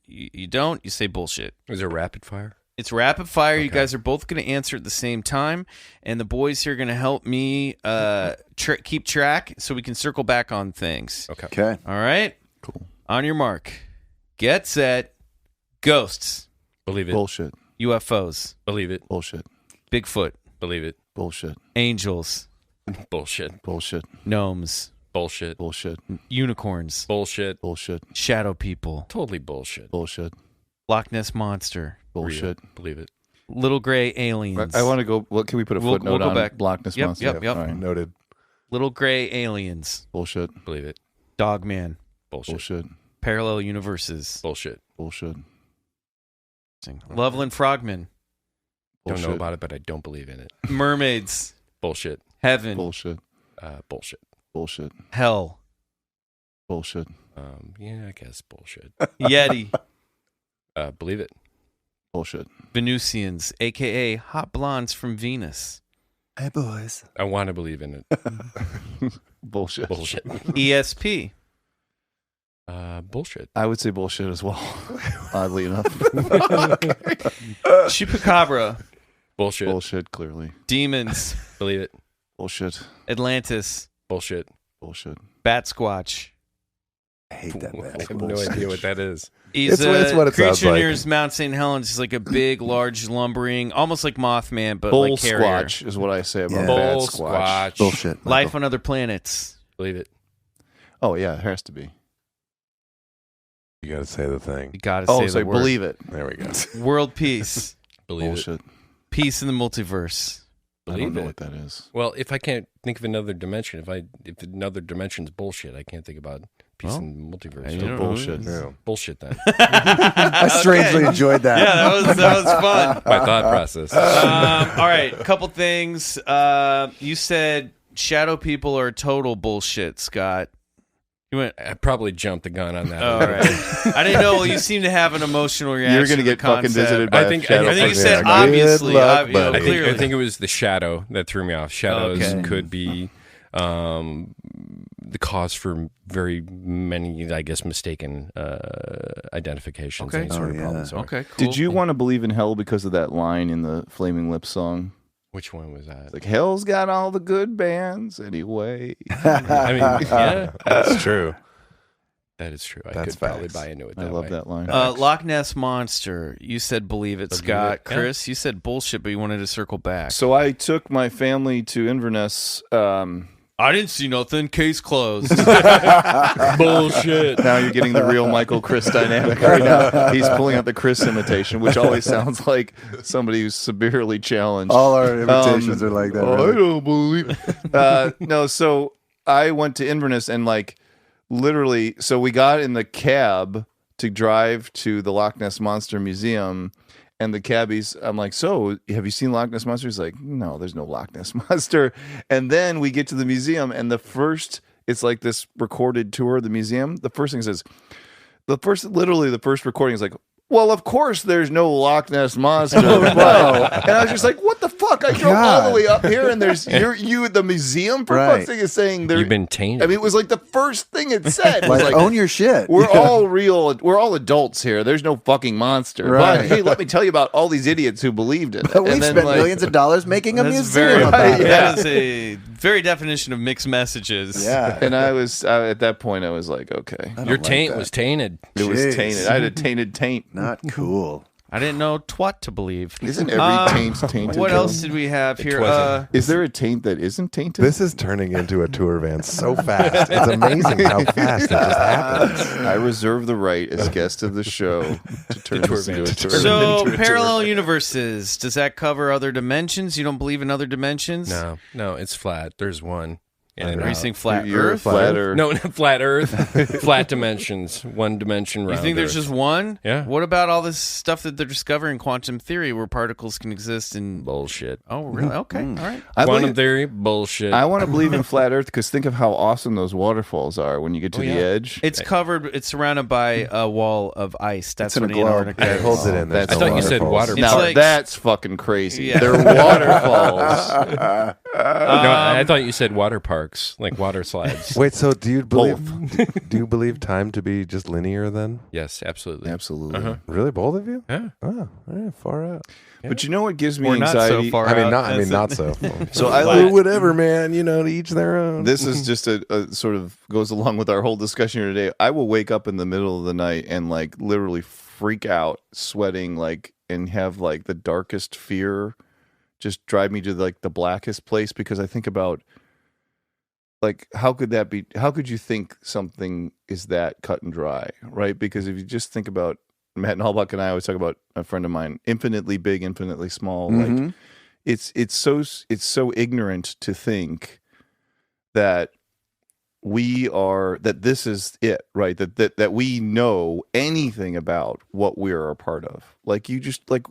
you don't, you say bullshit. Is there rapid fire? It's rapid fire. You guys are both going to answer at the same time, and the boys here are going to help me keep track so we can circle back on things. Okay. All right? Cool. On your mark. Get set. Ghosts. Believe it. Bullshit. UFOs. Believe it. Bullshit. Bigfoot. Believe it. Bullshit. Angels. Bullshit. Bullshit. Gnomes. Bullshit. Bullshit. Unicorns. Bullshit. Bullshit. Shadow people. Totally bullshit. Bullshit. Loch Ness Monster. Bullshit. Real. Believe it. Little gray aliens. I want to go. What can we put a We'll footnote go on? back. Loch Ness Yep, Monster. yep. All right. Noted. Little gray aliens. Bullshit. Believe it. Dogman. Bullshit. Bullshit. Parallel universes. Bullshit. Bullshit. Loveland Frogman. Don't know Bullshit. about it, but I don't believe in it. Mermaids. Bullshit. Heaven. Bullshit. Bullshit. Bullshit. Hell. Bullshit. Yeah, I guess bullshit. Yeti. Believe it. Bullshit. Venusians, a.k.a. hot blondes from Venus. Hey, boys. I want to believe in it. Bullshit. Bullshit. ESP. Bullshit. I would say bullshit as well. Oddly enough. Chupacabra. Bullshit. Bullshit. Clearly. Demons. Believe it. Bullshit. Atlantis. Bullshit. Bullshit. Bat Squatch. I hate that. I have no idea what that is. He's It's what it sounds creature like. near Mount St. Helens. He's like a big, large, lumbering, almost like Mothman, but Bull like carrier. squatch is what I say about Yeah. bad Bull squatch. squatch. Bullshit. Michael. Life on other planets. Believe it. Oh yeah, it has to be. You got to say the thing. You gotta Oh, say so the word. believe it. There we go. World peace. Believe Bullshit. Peace in the multiverse. I don't Believe know it. what that is. Well, if I can't think of another dimension, if another dimension's bullshit, I can't think about peace in the multiverse. you So know, Bullshit. Yeah. bullshit then. I strangely enjoyed that. Yeah, that was fun. My thought process. All right, a couple things. You said shadow people are total bullshit, Scott. You went. I probably jumped the gun on that. All right. I didn't know. Well, you seem to have an emotional reaction. You're going to the get fucking concept. visited by I think- a shadow. I I think you Yeah, said good obviously. luck, you know, buddy. clearly. I think it was the shadow that threw me off. Shadows Okay. could be the cause for very many, I guess, mistaken identifications. Okay. Any sort of Oh, yeah. problems. Okay, cool. Did you want to believe in hell because of that line in the Flaming Lips song? Which one was that? It's like, hell's got all the good bands anyway. I mean, yeah, That's true. that is true. I That's could probably facts. buy into it. I That love way. that line. Loch Ness Monster. You said believe it, Believe Scott. it, yeah. Chris, you said bullshit, but you wanted to circle back. So I took my family to Inverness. I didn't see nothing. Case closed. Bullshit. Now you're getting the real Michael Chris dynamic right now. He's pulling out the Chris imitation, which always sounds like somebody who's severely challenged. All our invitations are like that. I really. don't believe. No, so I went to Inverness and like literally. So we got in the cab to drive to the Loch Ness Monster Museum. And the cabbies, I'm like, so have you seen Loch Ness Monster? He's like, no, there's no Loch Ness Monster. And then we get to the museum, and it's like this recorded tour of the museum. The first thing says, literally the first recording is like, well, of course there's no Loch Ness Monster. Bro. And I was just like, what the fuck? I drove all the way up here, and there's you at the museum for Right. fuck's sake is saying there. You've been tainted. I mean, it was like the first thing it said. It was Like, own your shit. we're all real. We're all adults here. There's no fucking monster. Right. But hey, let me tell you about all these idiots who believed it. But we've And then, spent like, millions of dollars making a That's museum very. about it. That is a very definition of mixed messages. Yeah. And I was at that point. I was like, okay, Your taint was tainted. it was Jeez. tainted. I had a tainted taint. Not cool. I didn't know what to believe. Isn't every taint tainted? What though? else did we have here? wasn't. Is there a taint that isn't tainted? This is turning into a tour van so fast. It's amazing how fast it just happens. I reserve the right as guest of the show to turn this into a tour. So, parallel universes. Does that cover other dimensions? You don't believe in other dimensions? No, it's flat. There's one. And Are you saying flat You're a Earth? flat Earth. No, not flat Earth. Flat dimensions. One dimension round. You think there's Earth. just one? Yeah. What about all this stuff that they're discovering in quantum theory where particles can exist in... bullshit? Oh, really? Okay. All right. I Quantum believe- theory, bullshit. I want to believe in flat Earth because think of how awesome those waterfalls are when you get to the edge. It's covered, it's surrounded by a wall of ice. That's in what a globe. Antarctica It is. holds it in. That's I thought you said water. It's Now like- that's fucking crazy. Yeah. They're waterfalls. No, I thought you said water parks, like water slides. Wait, so do you believe time to be just linear then? Yes, absolutely. Absolutely. Really, both of you? Yeah. Oh, yeah, far out. But you know what gives me We're not anxiety? so far I mean, out. not so. So I Well, like whatever, man. You know, to each their own. this is just a sort of goes along with our whole discussion here today. I will wake up in the middle of the night and like literally freak out, sweating, like, and have like the darkest fear just drive me to like the blackest place because I think about like how could that be? How could you think something is that cut and dry, right? Because if you just think about Matt Nalbach and I always talk about a friend of mine, infinitely big, infinitely small. Like it's so ignorant to think that that this is it, right? That we know anything about what we're a part of. Like you just like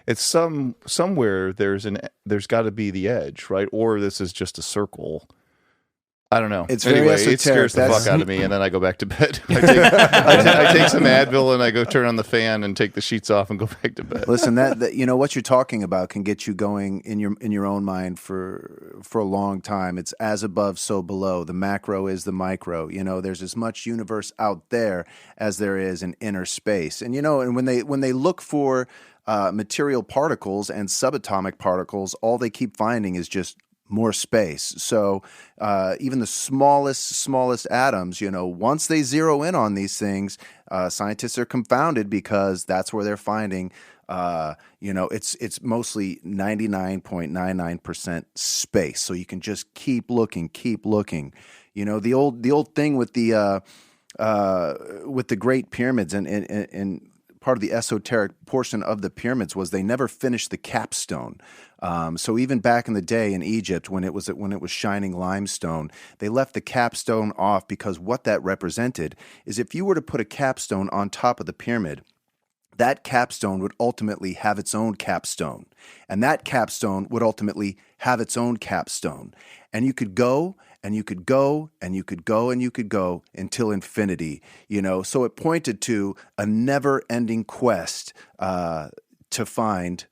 it's somewhere there's got to be the edge, right? Or this is just a circle. I don't know. It's very anyway, it esoteric. scares the That's- fuck out of me, and then I go back to bed. I take some Advil and I go turn on the fan and take the sheets off and go back to bed. Listen, that you know what you're talking about can get you going in your own mind for a long time. It's as above, so below. The macro is the micro. You know, there's as much universe out there as there is in inner space. And you know, and when they look for material particles and subatomic particles, all they keep finding is just more space. So even the smallest atoms, you know, once they zero in on these things, scientists are confounded because that's where they're finding, you know, it's mostly 99.99% space. So you can just keep looking. You know, the old thing with the Great Pyramids and part of the esoteric portion of the pyramids was they never finished the capstone. So even back in the day in Egypt, when it was shining limestone, they left the capstone off because what that represented is if you were to put a capstone on top of the pyramid, that capstone would ultimately have its own capstone, and that capstone would ultimately have its own capstone. And you could go, and you could go, and you could go, and you could go until infinity, So it pointed to a never-ending quest to find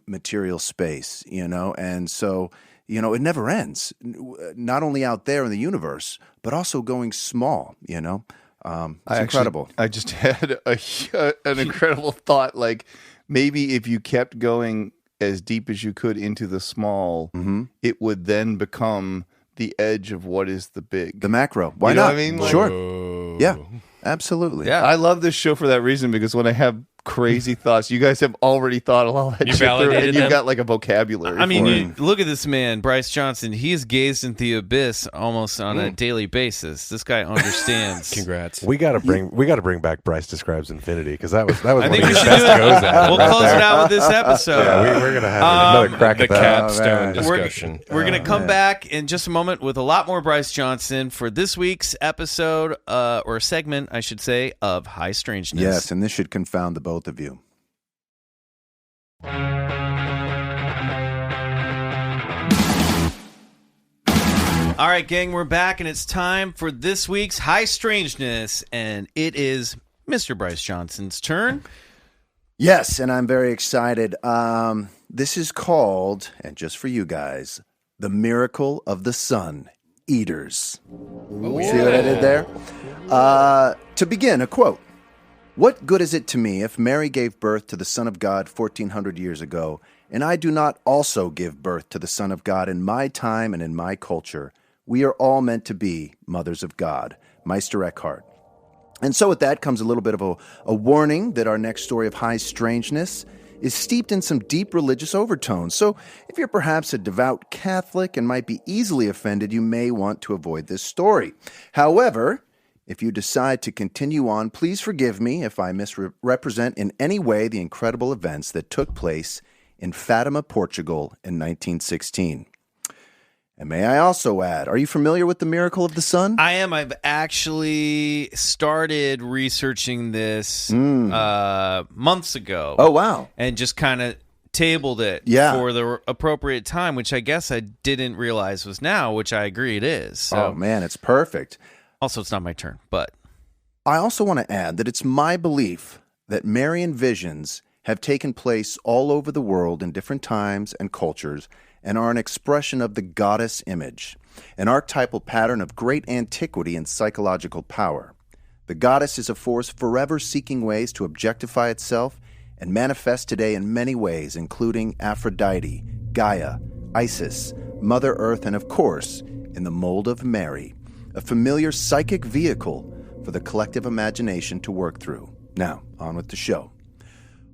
material space, And so, it never ends, not only out there in the universe, but also going small, It's incredible. I just had an incredible thought. Like maybe if you kept going as deep as you could into the small, it would then become the edge of what is the big. The macro. Why You know not? what I mean? Like- Sure. Yeah, absolutely. Yeah. I love this show for that reason, because when I have crazy thoughts, you guys have already thought a lot of that You shit through, validated and you've them? got like a vocabulary. I mean, for it. you look at this man, Bryce Johnson. He's gazed into the abyss almost on a daily basis. This guy understands. Congrats. We gotta bring back Bryce Describes Infinity, because that was I one think of we his should best do it. goes at it. We'll right close there. it out with this episode. Yeah, we're gonna have another crack The at that. capstone man. discussion. We're going to come back in just a moment with a lot more Bryce Johnson for this week's episode, or segment, I should say, of High Strangeness. Yes, and this should confound the both of you. All right, gang, we're back, and it's time for this week's High Strangeness, and it is Mr. Bryce Johnson's turn. Yes, and I'm very excited. This is called, and just for you guys, The Miracle of the Sun Eaters. See what I did there? To begin, a quote. What good is it to me if Mary gave birth to the Son of God 1,400 years ago, and I do not also give birth to the Son of God in my time and in my culture? We are all meant to be mothers of God. Meister Eckhart. And so with that comes a little bit of a warning that our next story of High Strangeness is steeped in some deep religious overtones. So if you're perhaps a devout Catholic and might be easily offended, you may want to avoid this story. However, if you decide to continue on, please forgive me if I misrepresent in any way the incredible events that took place in Fatima, Portugal in 1916. And may I also add, are you familiar with the miracle of the sun? I am. I've actually started researching this months ago. Oh, wow. And just kind of tabled it for the appropriate time, which I guess I didn't realize was now, which I agree it is. So. Oh, man, it's perfect. Also, it's not my turn, but I also want to add that it's my belief that Marian visions have taken place all over the world in different times and cultures and are an expression of the goddess image, an archetypal pattern of great antiquity and psychological power. The goddess is a force forever seeking ways to objectify itself and manifest today in many ways, including Aphrodite, Gaia, Isis, Mother Earth, and of course, in the mold of Mary, a familiar psychic vehicle for the collective imagination to work through. Now, on with the show.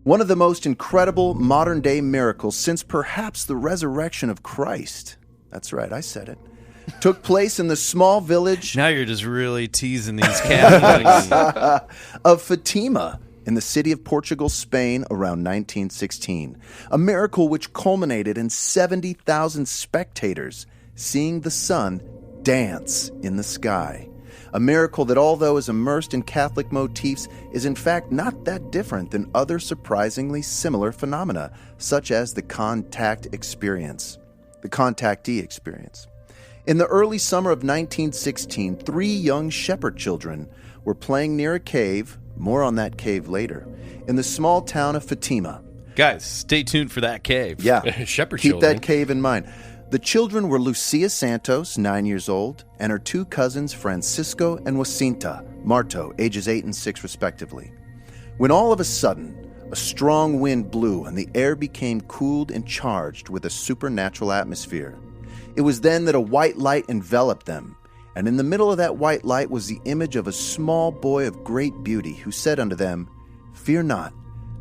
One of the most incredible modern-day miracles since perhaps the resurrection of Christ, that's right, I said it, took place in the small village now you're just really teasing these Catholics. of Fatima in the city of Portugal, Spain, around 1916. A miracle which culminated in 70,000 spectators seeing the sun dance in the sky. A miracle that, although is immersed in Catholic motifs, is in fact not that different than other surprisingly similar phenomena, such as the contactee experience. In the early summer of 1916, 3 young shepherd children were playing near a cave, more on that cave later, in the small town of Fatima. Guys, stay tuned for that cave. Yeah, Shepherd keep children. that cave in mind. The children were Lucia Santos, 9 years old, and her 2 cousins Francisco and Jacinta Marto, ages 8 and 6 respectively. When all of a sudden, a strong wind blew and the air became cooled and charged with a supernatural atmosphere. It was then that a white light enveloped them, and in the middle of that white light was the image of a small boy of great beauty who said unto them, "Fear not,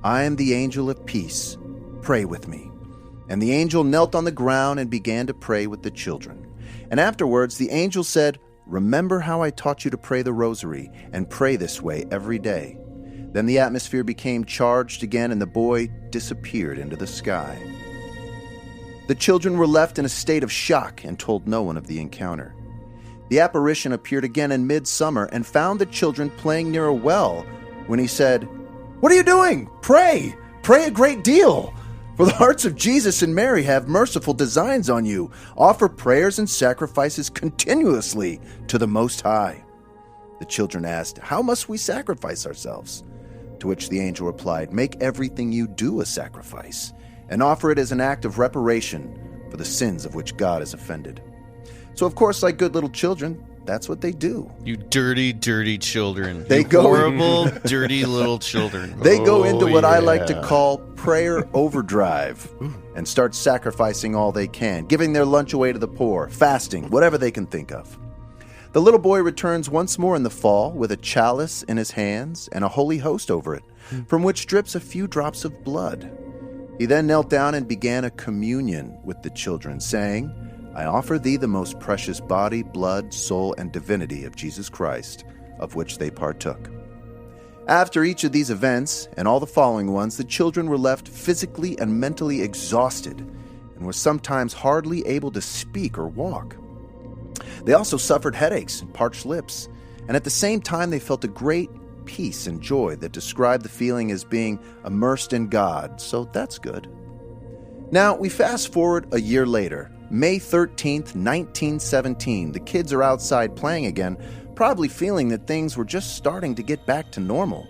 I am the angel of peace. Pray with me." And the angel knelt on the ground and began to pray with the children. And afterwards the angel said, "Remember how I taught you to pray the rosary, and pray this way every day." Then the atmosphere became charged again, and the boy disappeared into the sky. The children were left in a state of shock and told no one of the encounter. The apparition appeared again in midsummer and found the children playing near a well when he said, "What are you doing? Pray! Pray a great deal! For the hearts of Jesus and Mary have merciful designs on you. Offer prayers and sacrifices continuously to the Most High." The children asked, "How must we sacrifice ourselves?" To which the angel replied, "Make everything you do a sacrifice, and offer it as an act of reparation for the sins of which God is offended." So, of course, like good little children, that's what they do. You dirty, dirty children. They You go- horrible, dirty little children. They go into what I yeah. like to call prayer overdrive and start sacrificing all they can, giving their lunch away to the poor, fasting, whatever they can think of. The little boy returns once more in the fall with a chalice in his hands and a holy host over it, from which drips a few drops of blood. He then knelt down and began a communion with the children, saying, "I offer thee the most precious body, blood, soul, and divinity of Jesus Christ," of which they partook. After each of these events, and all the following ones, the children were left physically and mentally exhausted, and were sometimes hardly able to speak or walk. They also suffered headaches and parched lips, and at the same time they felt a great peace and joy that described the feeling as being immersed in God, so that's good. Now, we fast forward a year later, May 13th, 1917. The kids are outside playing again, probably feeling that things were just starting to get back to normal,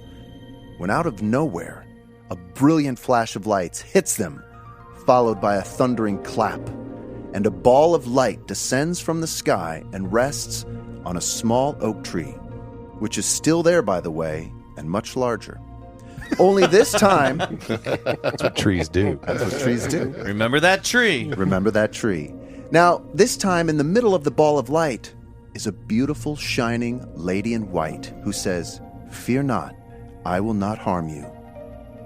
when out of nowhere, a brilliant flash of lights hits them, followed by a thundering clap, and a ball of light descends from the sky and rests on a small oak tree, which is still there, by the way, and much larger. Only this time, That's what trees do. that's what trees do. Remember that tree. Remember that tree. Now, this time in the middle of the ball of light is a beautiful, shining lady in white who says, "Fear not, I will not harm you."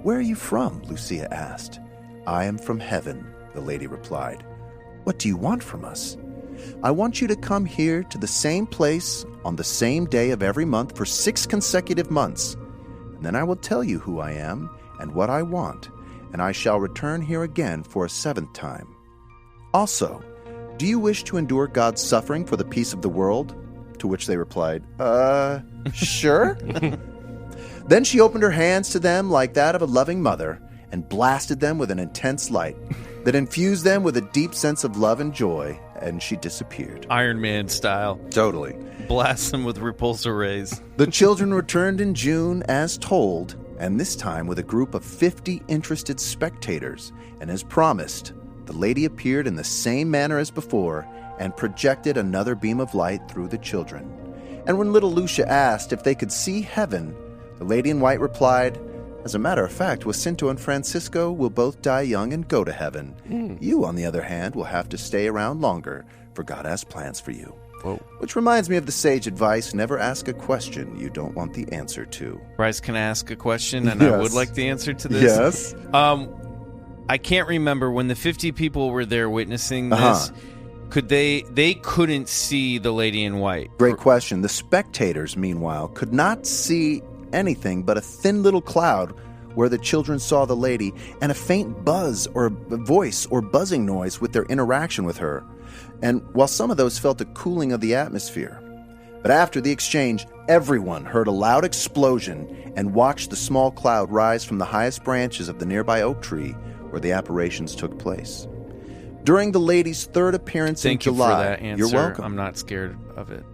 "Where are you from?" Lucia asked. "I am from heaven," the lady replied. "What do you want from us?" "I want you to come here to the same place on the same day of every month for 6 consecutive months. And then I will tell you who I am and what I want, and I shall return here again for a 7th time. Also, do you wish to endure God's suffering for the peace of the world?" To which they replied, sure." Then she opened her hands to them like that of a loving mother and blasted them with an intense light that infused them with a deep sense of love and joy, and she disappeared. Iron Man style. Totally. Blast them with repulsor rays. The children returned in June as told, and this time with a group of 50 interested spectators, and as promised, the lady appeared in the same manner as before and projected another beam of light through the children. And when little Lucia asked if they could see heaven, the lady in white replied, "As a matter of fact, Jacinto and Francisco will both die young and go to heaven. You, on the other hand, will have to stay around longer, for God has plans for you." Whoa. Which reminds me of the sage advice, never ask a question you don't want the answer to. Bryce, can I ask a question? And I Yes. would like the answer to this. Yes. I can't remember when the 50 people were there witnessing this. Uh-huh. Could they couldn't see the lady in white. Great question. The spectators, meanwhile, could not see anything but a thin little cloud where the children saw the lady and a faint buzz or a voice or buzzing noise with their interaction with her. And while some of those felt a cooling of the atmosphere. But after the exchange, everyone heard a loud explosion and watched the small cloud rise from the highest branches of the nearby oak tree where the apparitions took place. During the lady's 3rd appearance Thank in you July, for that answer. You're welcome. I'm not scared of it.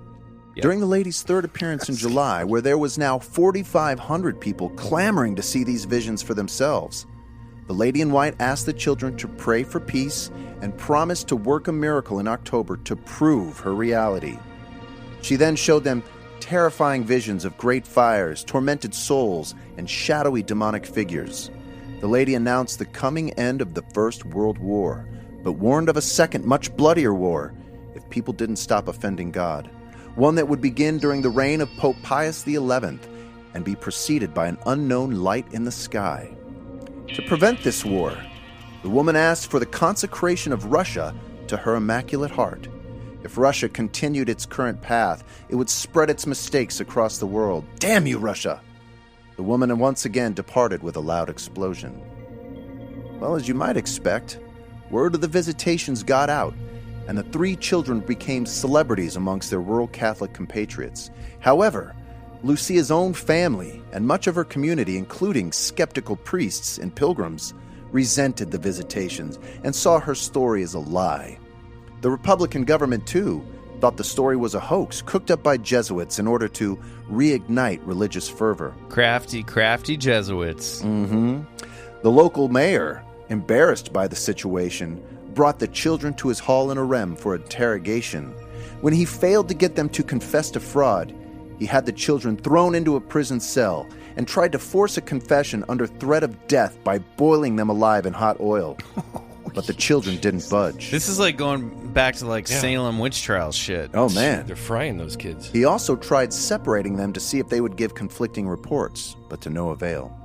Yeah. During the lady's 3rd appearance in July, where there was now 4,500 people clamoring to see these visions for themselves, the lady in white asked the children to pray for peace and promised to work a miracle in October to prove her reality. She then showed them terrifying visions of great fires, tormented souls, and shadowy demonic figures. The lady announced the coming end of the First World War, but warned of a second, much bloodier war if people didn't stop offending God. One that would begin during the reign of Pope Pius XI and be preceded by an unknown light in the sky. To prevent this war, the woman asked for the consecration of Russia to her Immaculate Heart. If Russia continued its current path, it would spread its mistakes across the world. Damn you, Russia! The woman once again departed with a loud explosion. Well, as you might expect, word of the visitations got out, and the 3 children became celebrities amongst their rural Catholic compatriots. However, Lucia's own family and much of her community, including skeptical priests and pilgrims, resented the visitations and saw her story as a lie. The Republican government, too, thought the story was a hoax cooked up by Jesuits in order to reignite religious fervor. Crafty Jesuits. The local mayor, embarrassed by the situation, brought the children to his hall in Orem for interrogation. When he failed to get them to confess to fraud, he had the children thrown into a prison cell and tried to force a confession under threat of death by boiling them alive in hot oil. But the children didn't budge. This is like going back to Salem witch trials shit. Oh, man. They're frying those kids. He also tried separating them to see if they would give conflicting reports, but to no avail.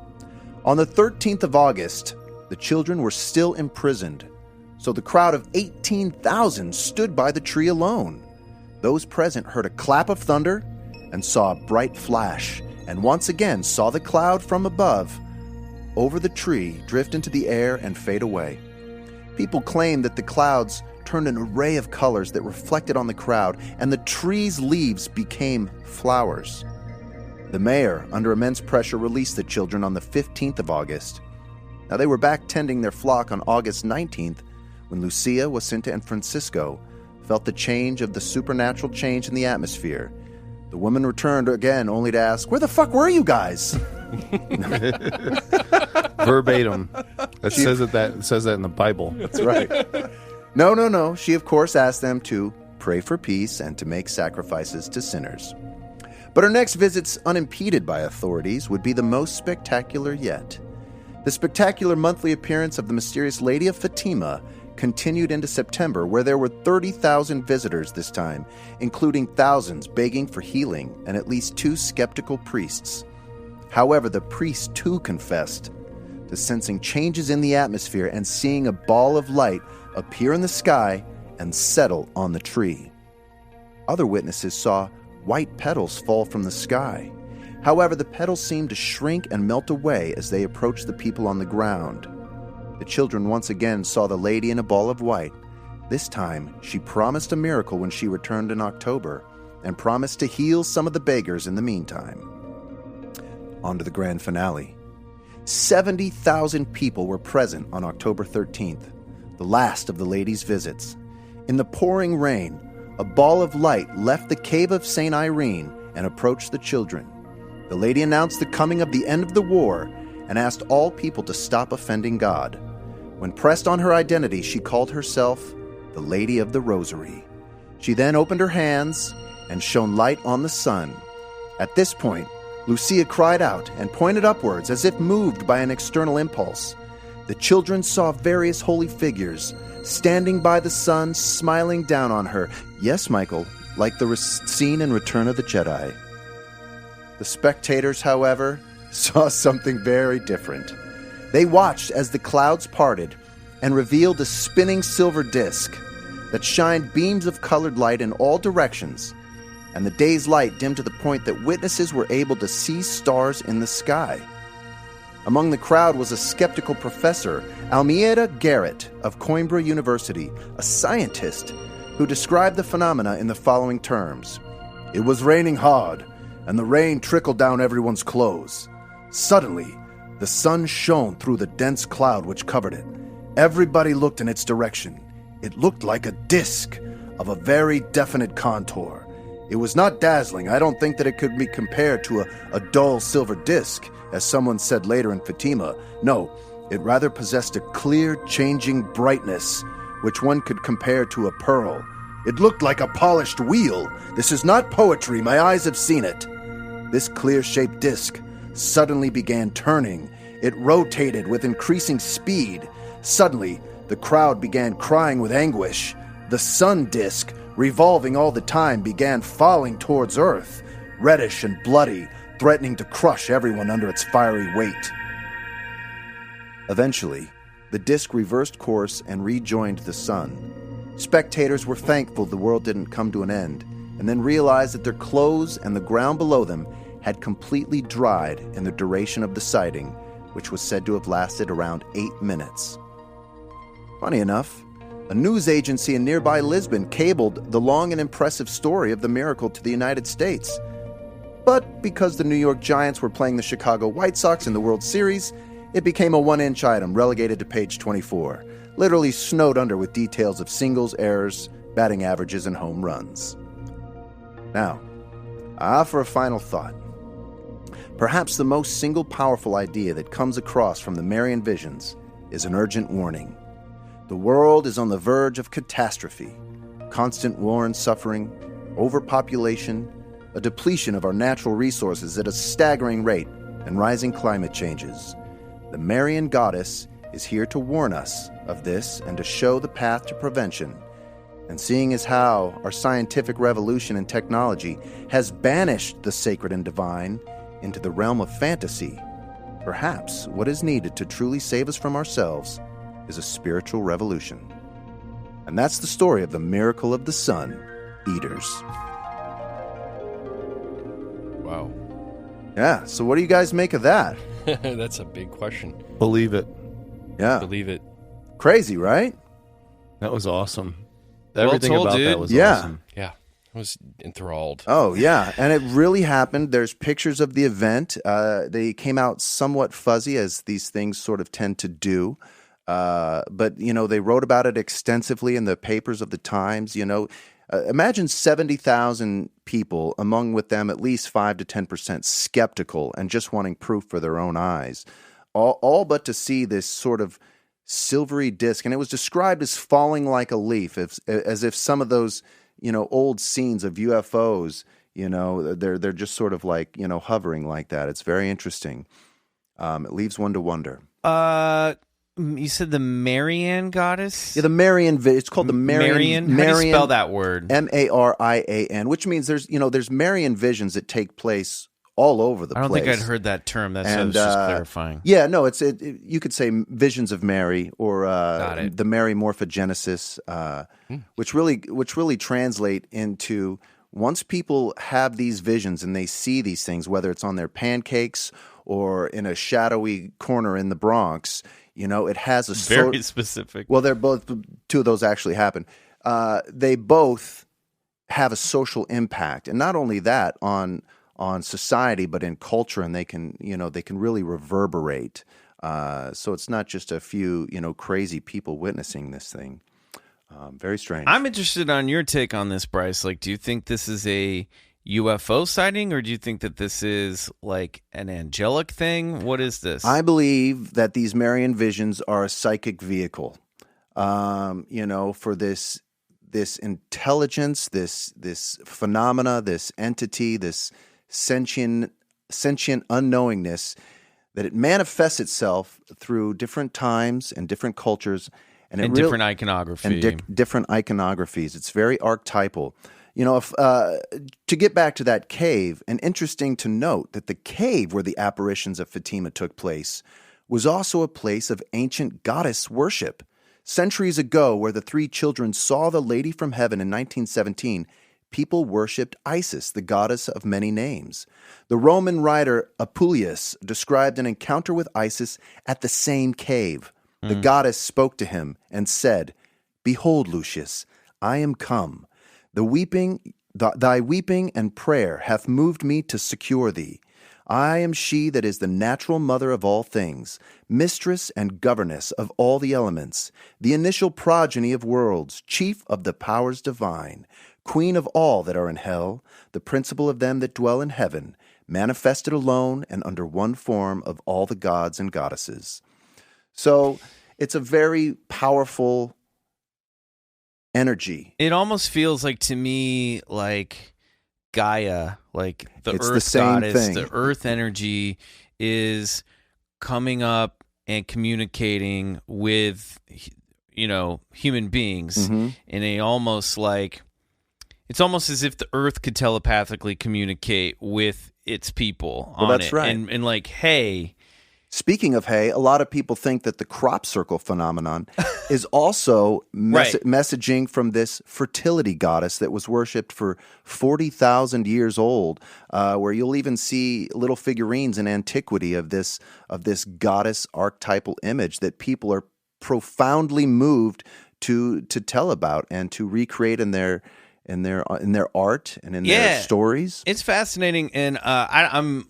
On the 13th of August, the children were still imprisoned, so the crowd of 18,000 stood by the tree alone. Those present heard a clap of thunder and saw a bright flash, and once again saw the cloud from above over the tree drift into the air and fade away. People claim that the clouds turned an array of colors that reflected on the crowd, and the tree's leaves became flowers. The mayor, under immense pressure, released the children on the 15th of August. Now, they were back tending their flock on August 19th when Lucia, Jacinta, and Francisco felt the change of the supernatural change in the atmosphere. The woman returned again only to ask, "Where the fuck were you guys?" Verbatim. It says that in the Bible. That's right. No. She, of course, asked them to pray for peace and to make sacrifices to sinners. But her next visits, unimpeded by authorities, would be the most spectacular yet. The spectacular monthly appearance of the mysterious Lady of Fatima continued into September, where there were 30,000 visitors this time, including thousands begging for healing and at least 2 skeptical priests. However, the priests too confessed to sensing changes in the atmosphere and seeing a ball of light appear in the sky and settle on the tree. Other witnesses saw white petals fall from the sky. However, the petals seemed to shrink and melt away as they approached the people on the ground. The children once again saw the lady in a ball of white. This time, she promised a miracle when she returned in October and promised to heal some of the beggars in the meantime. On to the grand finale. 70,000 people were present on October 13th, the last of the lady's visits. In the pouring rain, a ball of light left the cave of St. Irene and approached the children. The lady announced the coming of the end of the war and asked all people to stop offending God. When pressed on her identity, she called herself the Lady of the Rosary. She then opened her hands and shone light on the sun. At this point, Lucia cried out and pointed upwards as if moved by an external impulse. The children saw various holy figures standing by the sun, smiling down on her. Yes, Michael, like the scene in Return of the Jedi. The spectators, however, saw something very different. They watched as the clouds parted and revealed a spinning silver disc that shined beams of colored light in all directions, and the day's light dimmed to the point that witnesses were able to see stars in the sky. Among the crowd was a skeptical professor, Almeida Garrett of Coimbra University, a scientist who described the phenomena in the following terms. "It was raining hard, and the rain trickled down everyone's clothes. Suddenly, the sun shone through the dense cloud which covered it. Everybody looked in its direction. It looked like a disc of a very definite contour. It was not dazzling. I don't think that it could be compared to a dull silver disc, as someone said later in Fatima. No, it rather possessed a clear, changing brightness, which one could compare to a pearl. It looked like a polished wheel. This is not poetry. My eyes have seen it. This clear-shaped disc suddenly began turning. It rotated with increasing speed. Suddenly, the crowd began crying with anguish. The sun disk, revolving all the time, began falling towards Earth, reddish and bloody, threatening to crush everyone under its fiery weight. Eventually, the disk reversed course and rejoined the sun. Spectators were thankful the world didn't come to an end, and then realized that their clothes and the ground below them had completely dried in the duration of the sighting, which was said to have lasted around 8 minutes. Funny enough, a news agency in nearby Lisbon cabled the long and impressive story of the miracle to the United States. But because the New York Giants were playing the Chicago White Sox in the World Series, it became a 1-inch item relegated to page 24, literally snowed under with details of singles, errors, batting averages, and home runs. Now, for a final thought. Perhaps the most single powerful idea that comes across from the Marian visions is an urgent warning. The world is on the verge of catastrophe. Constant war and suffering, overpopulation, a depletion of our natural resources at a staggering rate, and rising climate changes. The Marian goddess is here to warn us of this and to show the path to prevention. And seeing as how our scientific revolution and technology has banished the sacred and divine into the realm of fantasy, perhaps what is needed to truly save us from ourselves is a spiritual revolution. And that's the story of the miracle of the sun eaters. Wow. Yeah, so what do you guys make of that? That's a big question. Believe it. Yeah, Believe it. crazy, right? That was awesome. Well Everything told, about dude. that was Yeah. awesome. Yeah. I was enthralled. Oh, yeah. And it really happened. There's pictures of the event. They came out somewhat fuzzy, as these things sort of tend to do. But, they wrote about it extensively in the papers of the Times. Imagine 70,000 people, among with them at least 5 to 10% skeptical and just wanting proof for their own eyes. All but to see this sort of silvery disc. And it was described as falling like a leaf, as if some of those old scenes of UFOs, they're just sort of like, hovering like that. It's very interesting. It leaves one to wonder. You said the Marian goddess? Yeah, the Marian. It's called the Marian. Marian. How do you spell that word? Marian, which means there's Marian visions that take place all over the place. I don't think I'd heard that term. That's what I was just clarifying. Yeah, no, you could say visions of Mary or the Mary morphogenesis, which really translate into once people have these visions and they see these things, whether it's on their pancakes or in a shadowy corner in the Bronx, it has a very specific. Well, they're both. Two of those actually happen. They both have a social impact, and not only that on society, but in culture, and they can really reverberate. So it's not just a few crazy people witnessing this thing. Very strange. I'm interested on your take on this, Bryce. Like, do you think this is a UFO sighting, or do you think that this is like an angelic thing? What is this? I believe that these Marian visions are a psychic vehicle, for this intelligence, this phenomena, this entity, this sentient unknowingness, that it manifests itself through different times and different cultures, and different iconography, and different iconographies. It's very archetypal. To get back to that cave, and interesting to note that the cave where the apparitions of Fatima took place was also a place of ancient goddess worship. Centuries ago, where the three children saw the Lady from Heaven in 1917, people worshipped Isis, the goddess of many names. The Roman writer Apuleius described an encounter with Isis at the same cave. The goddess spoke to him and said, "Behold, Lucius, I am come. Thy weeping and prayer hath moved me to secure thee. I am she that is the natural mother of all things, mistress and governess of all the elements, the initial progeny of worlds, chief of the powers divine, queen of all that are in hell, the principal of them that dwell in heaven, manifested alone and under one form of all the gods and goddesses." So it's a very powerful energy. It almost feels like, to me, like Gaia, like the It's Earth the same goddess, thing. the Earth energy is coming up and communicating with, human beings in a almost like, it's almost as if the Earth could telepathically communicate with its people. Well, on that's it. right. And like, hey, Speaking of hay, a lot of people think that the crop circle phenomenon is also messaging from this fertility goddess that was worshipped for 40,000 years old, where you'll even see little figurines in antiquity of this goddess archetypal image that people are profoundly moved to tell about and to recreate in their art and in their stories. It's fascinating, and I'm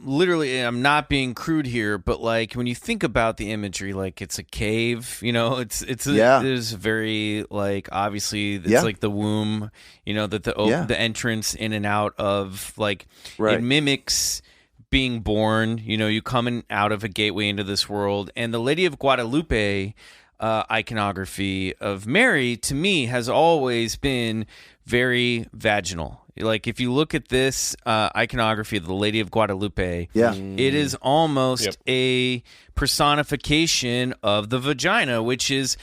not being crude here, but like when you think about the imagery, like it's a cave, it's very like obviously it's like the womb, that the entrance in and out of, like it mimics being born. You coming out of a gateway into this world, and the Lady of Guadalupe iconography of Mary to me has always been very vaginal. Like if you look at this iconography of the Lady of Guadalupe, it is almost a personification of the vagina, which is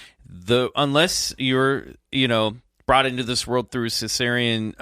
unless you're brought into this world through cesarean,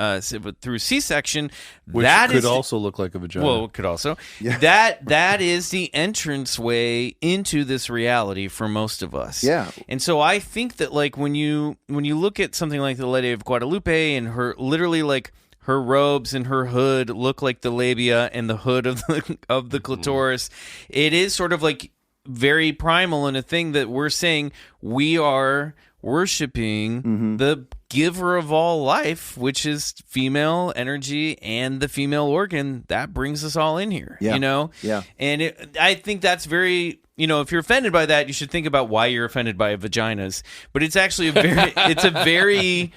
through C-section, which could also look like a vagina. Well, it could also. That is the entrance way into this reality for most of us. Yeah. And so I think that like when you look at something like the Lady of Guadalupe and her literally like her robes and her hood look like the labia and the hood of the clitoris, it is sort of like very primal and a thing that we're saying we are worshiping the giver of all life, which is female energy and the female organ that brings us all in here. And I think that's very, if you're offended by that, you should think about why you're offended by vaginas. But it's actually it's a very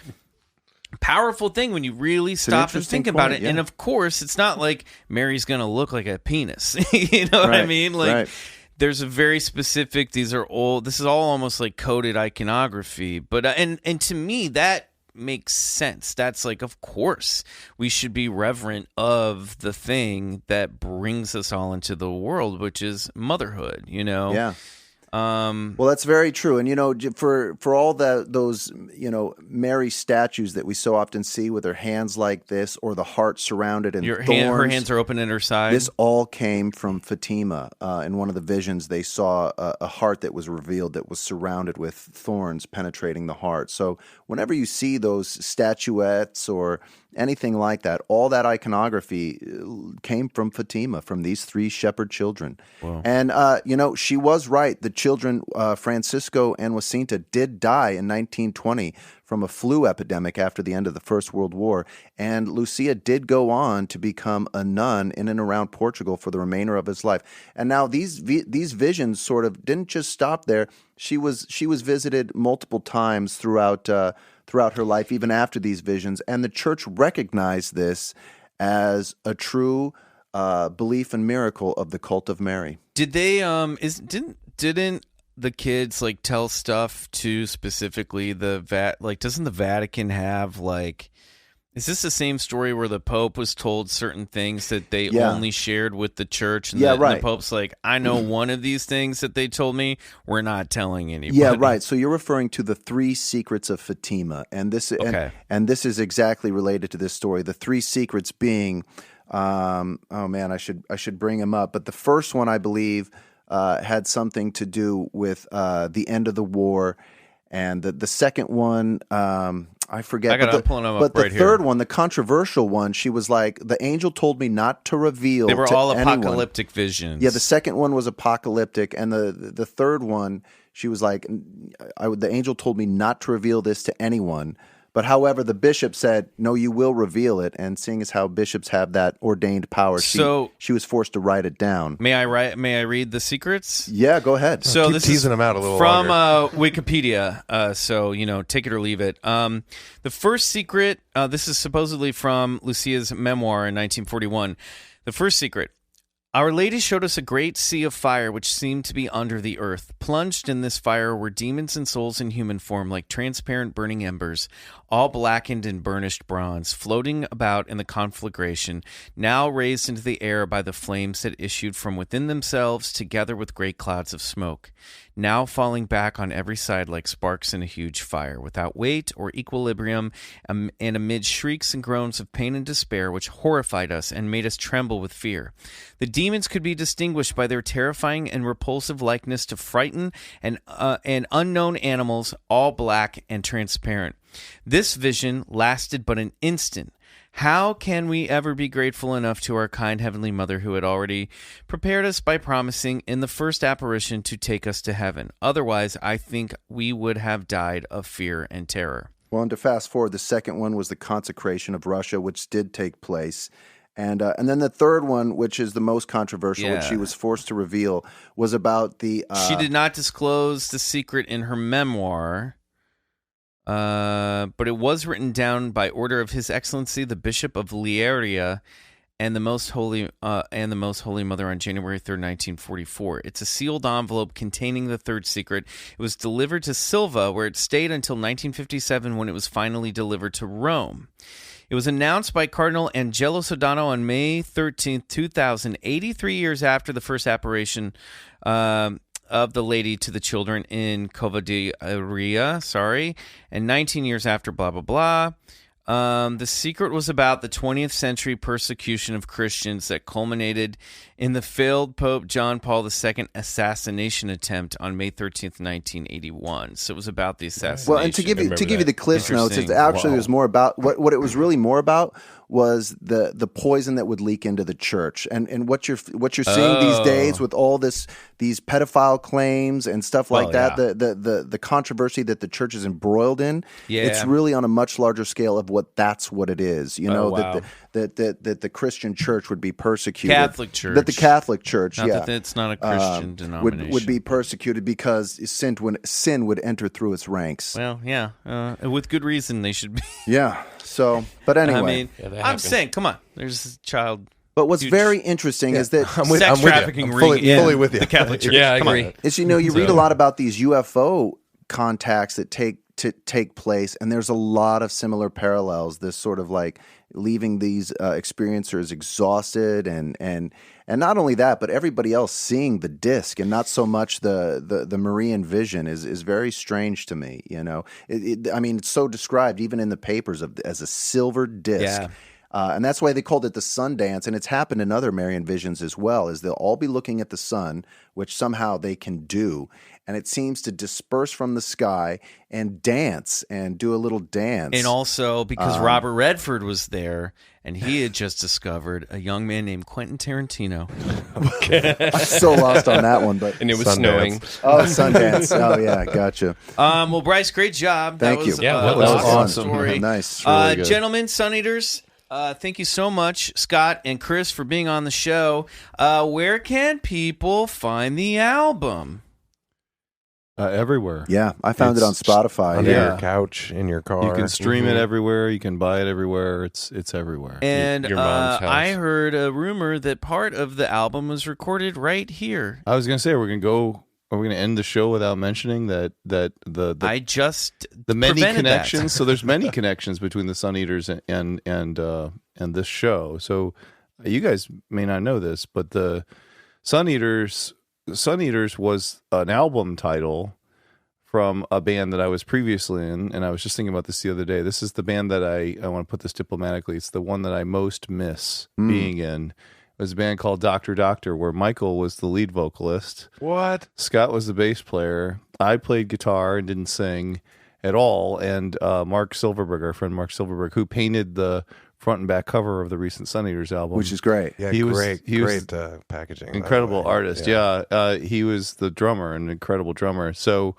powerful thing when you really stop and think about it. And of course, it's not like Mary's gonna look like a penis. You know what I mean? Like there's a very specific, this is all almost like coded iconography, but and to me that makes sense. That's like, of course we should be reverent of the thing that brings us all into the world, which is motherhood. Well, that's very true. And, for all those, Mary statues that we so often see with her hands like this or the heart surrounded in thorns. Her hands are open at her side. This all came from Fatima. In one of the visions, they saw a heart that was revealed that was surrounded with thorns penetrating the heart. So whenever you see those statuettes or anything like that, all that iconography came from Fatima, from these three shepherd children. Wow. And, she was right. The children, Francisco and Jacinta, did die in 1920 from a flu epidemic after the end of the First World War. And Lucia did go on to become a nun in and around Portugal for the remainder of his life. And now these visions sort of didn't just stop there. She was visited multiple times throughout her life, even after these visions, and the church recognized this as a true belief and miracle of the cult of Mary. Did they didn't the kids like tell stuff to specifically doesn't the Vatican have like, is this the same story where the Pope was told certain things that they only shared with the church? And and the Pope's like, I know one of these things that they told me, we're not telling anybody. Yeah, right. So you're referring to the three secrets of Fatima. And this and this is exactly related to this story. The three secrets being, I should bring them up. But the first one, I believe, had something to do with the end of the war. And the second one, I forget. I'm pulling them up but the right third here. one, the controversial one, she was like, the angel told me not to reveal. They were to all anyone. apocalyptic visions. Yeah, the second one was apocalyptic, and the third one, she was like, the angel told me not to reveal this to anyone. But however, the bishop said, no, you will reveal it. And seeing as how bishops have that ordained power, she was forced to write it down. May I read the secrets? Yeah, go ahead. So Keep this teasing is them out a little from longer. Wikipedia. So, take it or leave it. The first secret, this is supposedly from Lucia's memoir in 1941. The first secret. Our Lady showed us a great sea of fire which seemed to be under the earth. Plunged in this fire were demons and souls in human form, like transparent burning embers, all blackened and burnished bronze, floating about in the conflagration, now raised into the air by the flames that issued from within themselves, together with great clouds of smoke. now falling back on every side like sparks in a huge fire, without weight or equilibrium, and amid shrieks and groans of pain and despair, which horrified us and made us tremble with fear. The demons could be distinguished by their terrifying and repulsive likeness to frightened and unknown animals, all black and transparent. This vision lasted but an instant. How can we ever be grateful enough to our kind Heavenly Mother who had already prepared us by promising in the first apparition to take us to heaven? Otherwise, I think we would have died of fear and terror. Well, and to fast forward, the second one was the consecration of Russia, which did take place. And then the third one, which is the most controversial, which she was forced to reveal, was about the... She did not disclose the secret in her memoir, but it was written down by order of His Excellency the Bishop of Lieria and the Most Holy Mother on January 3rd, 1944. It's a sealed envelope containing the third secret. It was delivered to Silva, where it stayed until 1957 when it was finally delivered to Rome. It was announced by Cardinal Angelo Sodano on May 13th, 2000, 83 years after the first apparition of the lady to the children in Covadonga, and 19 years after blah, blah, blah. The secret was about the 20th century persecution of Christians that culminated in the failed Pope John Paul II assassination attempt on May 13th, 1981. So it was about the assassination. Well, and to give you the Cliff Notes, it actually was more about what it was really more about was the poison that would leak into the church, and what you're seeing these days with all these pedophile claims and stuff like that. Yeah. The controversy that the church is embroiled in. Yeah. It's really on a much larger scale of that's what it is. That the Christian church would be persecuted. Catholic Church. That the Catholic Church, that it's not a Christian denomination, would be persecuted because sin would enter through its ranks. Well, yeah, with good reason they should be. Yeah. So, but anyway, I mean, I'm saying, come on, there's a child. But what's very interesting is that sex trafficking fully with you. The Catholic Church. Yeah, I agree. Is you read a lot about these UFO contacts that take place, and there's a lot of similar parallels. This sort of like leaving these experiencers exhausted, and not only that, but everybody else seeing the disc and not so much the Marian vision is very strange to me. I mean, it's so described even in the papers as a silver disc. Yeah. And that's why they called it the sun dance, and it's happened in other Marian visions as well, is they'll all be looking at the sun, which somehow they can do, and it seems to disperse from the sky and dance and do a little dance. And also because Robert Redford was there, and he had just discovered a young man named Quentin Tarantino. Okay. I'm so lost on that one, but and it was snowing. Oh, Sundance. Oh, yeah, gotcha. Well, Bryce, great job. Thank you. Yeah, that was awesome. Story. Nice. Really good. Gentlemen, Suneaters, thank you so much, Scott and Chris, for being on the show. Where can people find the album? Everywhere. Yeah, I found it on Spotify. Under your couch, in your car. You can stream it everywhere. You can buy it everywhere. It's everywhere. And your mom's house. I heard a rumor that part of the album was recorded right here. I was going to say, are we going to end the show without mentioning that the many connections? That. So there's many connections between the Suneaters and this show. So you guys may not know this, but the Suneaters was an album title from a band that I was previously in, and I was just thinking about this the other day. This is the band that I want to put this diplomatically. It's the one that I most miss being in. It was a band called Dr. Doctor, where Michael was the lead vocalist. What? Scott was the bass player. I played guitar and didn't sing at all. And Mark Silverberg, our friend Mark Silverberg, who painted the front and back cover of the recent Suneaters album, which is great. Yeah, he great was packaging. Incredible artist. Yeah. He was the drummer, an incredible drummer. So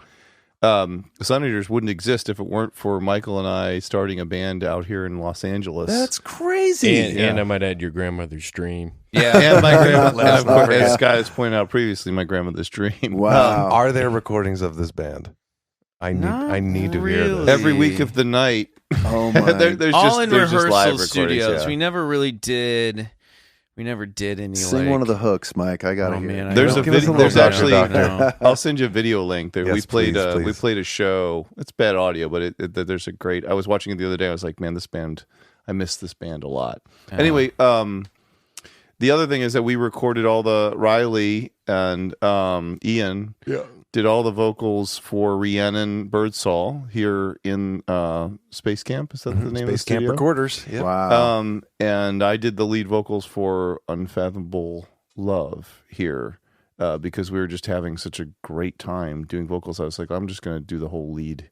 the Suneaters wouldn't exist if it weren't for Michael and I starting a band out here in Los Angeles. That's crazy. And I might add your grandmother's dream. Yeah, and my grandmother, as Scott has pointed out previously, my grandmother's dream. Wow. Are there recordings of this band? I need to hear this. Every week of the night. Oh my! there's all just, in there's just live rehearsal studios. recordings, yeah. We never really did. We never did any. Sing one of the hooks, Mike. I gotta hear. Man, There's a video. There's actually. I'll send you a video link. Yes, we played. please. We played a show. It's bad audio, but there's a great. I was watching it the other day. I was like, man, this band. I miss this band a lot. Anyway, the other thing is that we recorded all the Riley and Ian did all the vocals for Rhiannon Birdsall here in Space Camp. Is that the name of the Space Camp studio? Recorders. Yep. Wow. And I did the lead vocals for Unfathomable Love here because we were just having such a great time doing vocals. I was like, I'm just going to do the whole lead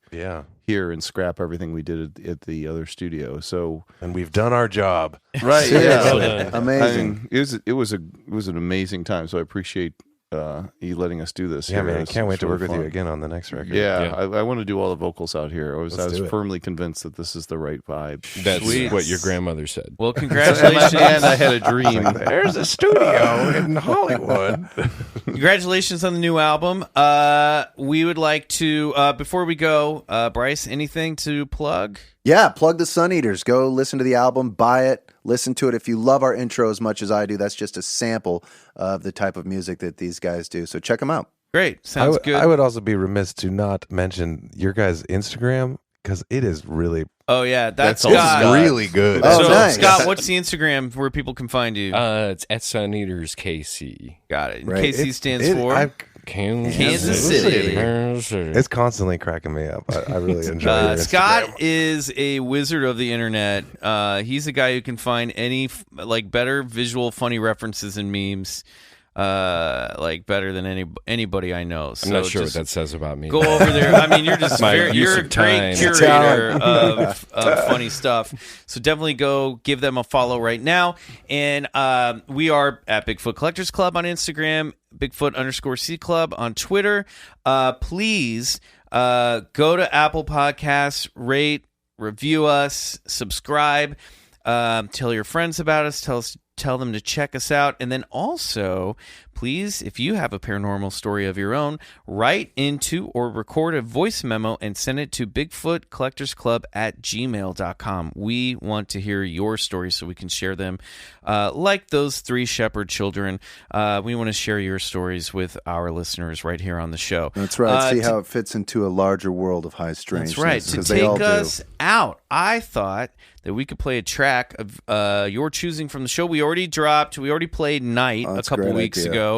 here and scrap everything we did at the other studio. So, And we've done our job. right, yeah, Amazing. I mean, it was an amazing time. So I appreciate you letting us do this. Yeah, here. man. I It's can't wait to really work with you fun. again on the next record. Yeah, I want to do all the vocals out here. I was Let's do it. firmly convinced that this is the right vibe. That's Sweet. what your grandmother said. Well, congratulations. And I had a dream. There's a studio in Hollywood. Congratulations on the new album. We would like to, before we go, Bryce, anything to plug? Yeah, plug the Suneaters. Go listen to the album, buy it, listen to it. If you love our intro as much as I do, that's just a sample of the type of music that these guys do. So check them out. Great. Sounds good. I would also be remiss to not mention your guys' Instagram because it is really Oh, yeah. That's That's Scott. all really good. Oh, So, nice. Scott, what's the Instagram where people can find you? It's at Suneaters KC. Got it. Right. KC stands for Kansas City. It's constantly cracking me up. I really enjoy your Scott Instagram. is a wizard of the internet. He's a guy who can find any better visual, funny references and memes, better than anybody I know. So I'm not sure what just that says about me. Go over there. I mean, you're just My you're use a of great time. curator of funny stuff. So definitely go give them a follow right now. And we are at Bigfoot Collectors Club on Instagram, Bigfoot_C Club on Twitter. Please go to Apple Podcasts, rate, review us, subscribe, tell your friends about us, tell them to check us out. And then also, please, if you have a paranormal story of your own, write into or record a voice memo and send it to BigfootCollectorsClub@gmail.com. We want to hear your stories so we can share them. Like those 3 shepherd children, we want to share your stories with our listeners right here on the show. That's right. See how it fits into a larger world of high strangeness. That's right. To 'cause they all take do. us out, I thought that we could play a track of your choosing from the show. We already played Night a that's a couple great weeks idea. ago.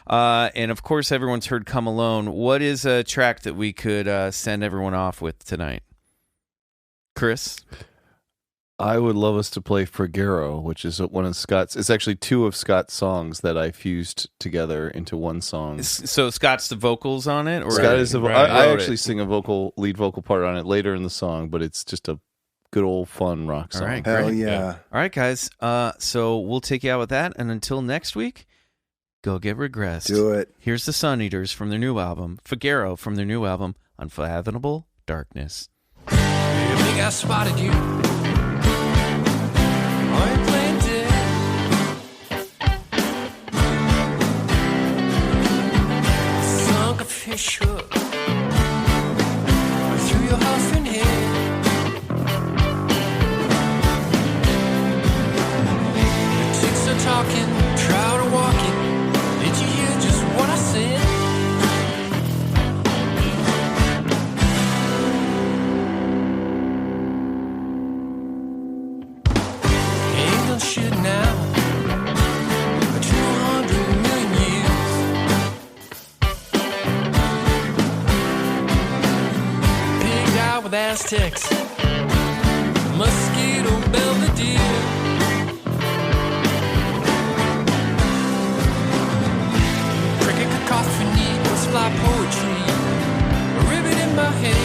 And of course, everyone's heard Come Alone. What is a track that we could send everyone off with tonight? Chris? I would love us to play Fregero, which is one of Scott's. It's actually 2 of Scott's songs that I fused together into one song. So Scott's the vocals on it? Or Scott is the Right. I wrote actually it. sing a lead vocal part on it later in the song, but it's just a good old fun rock song. All right, Hell great. yeah. All right, guys. So we'll take you out with that. And until next week, go get regressed. Do it. Here's the Suneaters from their new album, Figaro from their new album, Unfathomable Darkness. You think I spotted you? Are you playing dead? Sunk a fish hook through your huffing head. The ticks are talking, trout are walking. Did you hear just what I said? Ain't no shit now. 200 million years. Pigged out with Aztecs. Mosquito Belvedere. Cricket cacophony, was fly poetry. A ribbon in my head.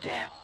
devil.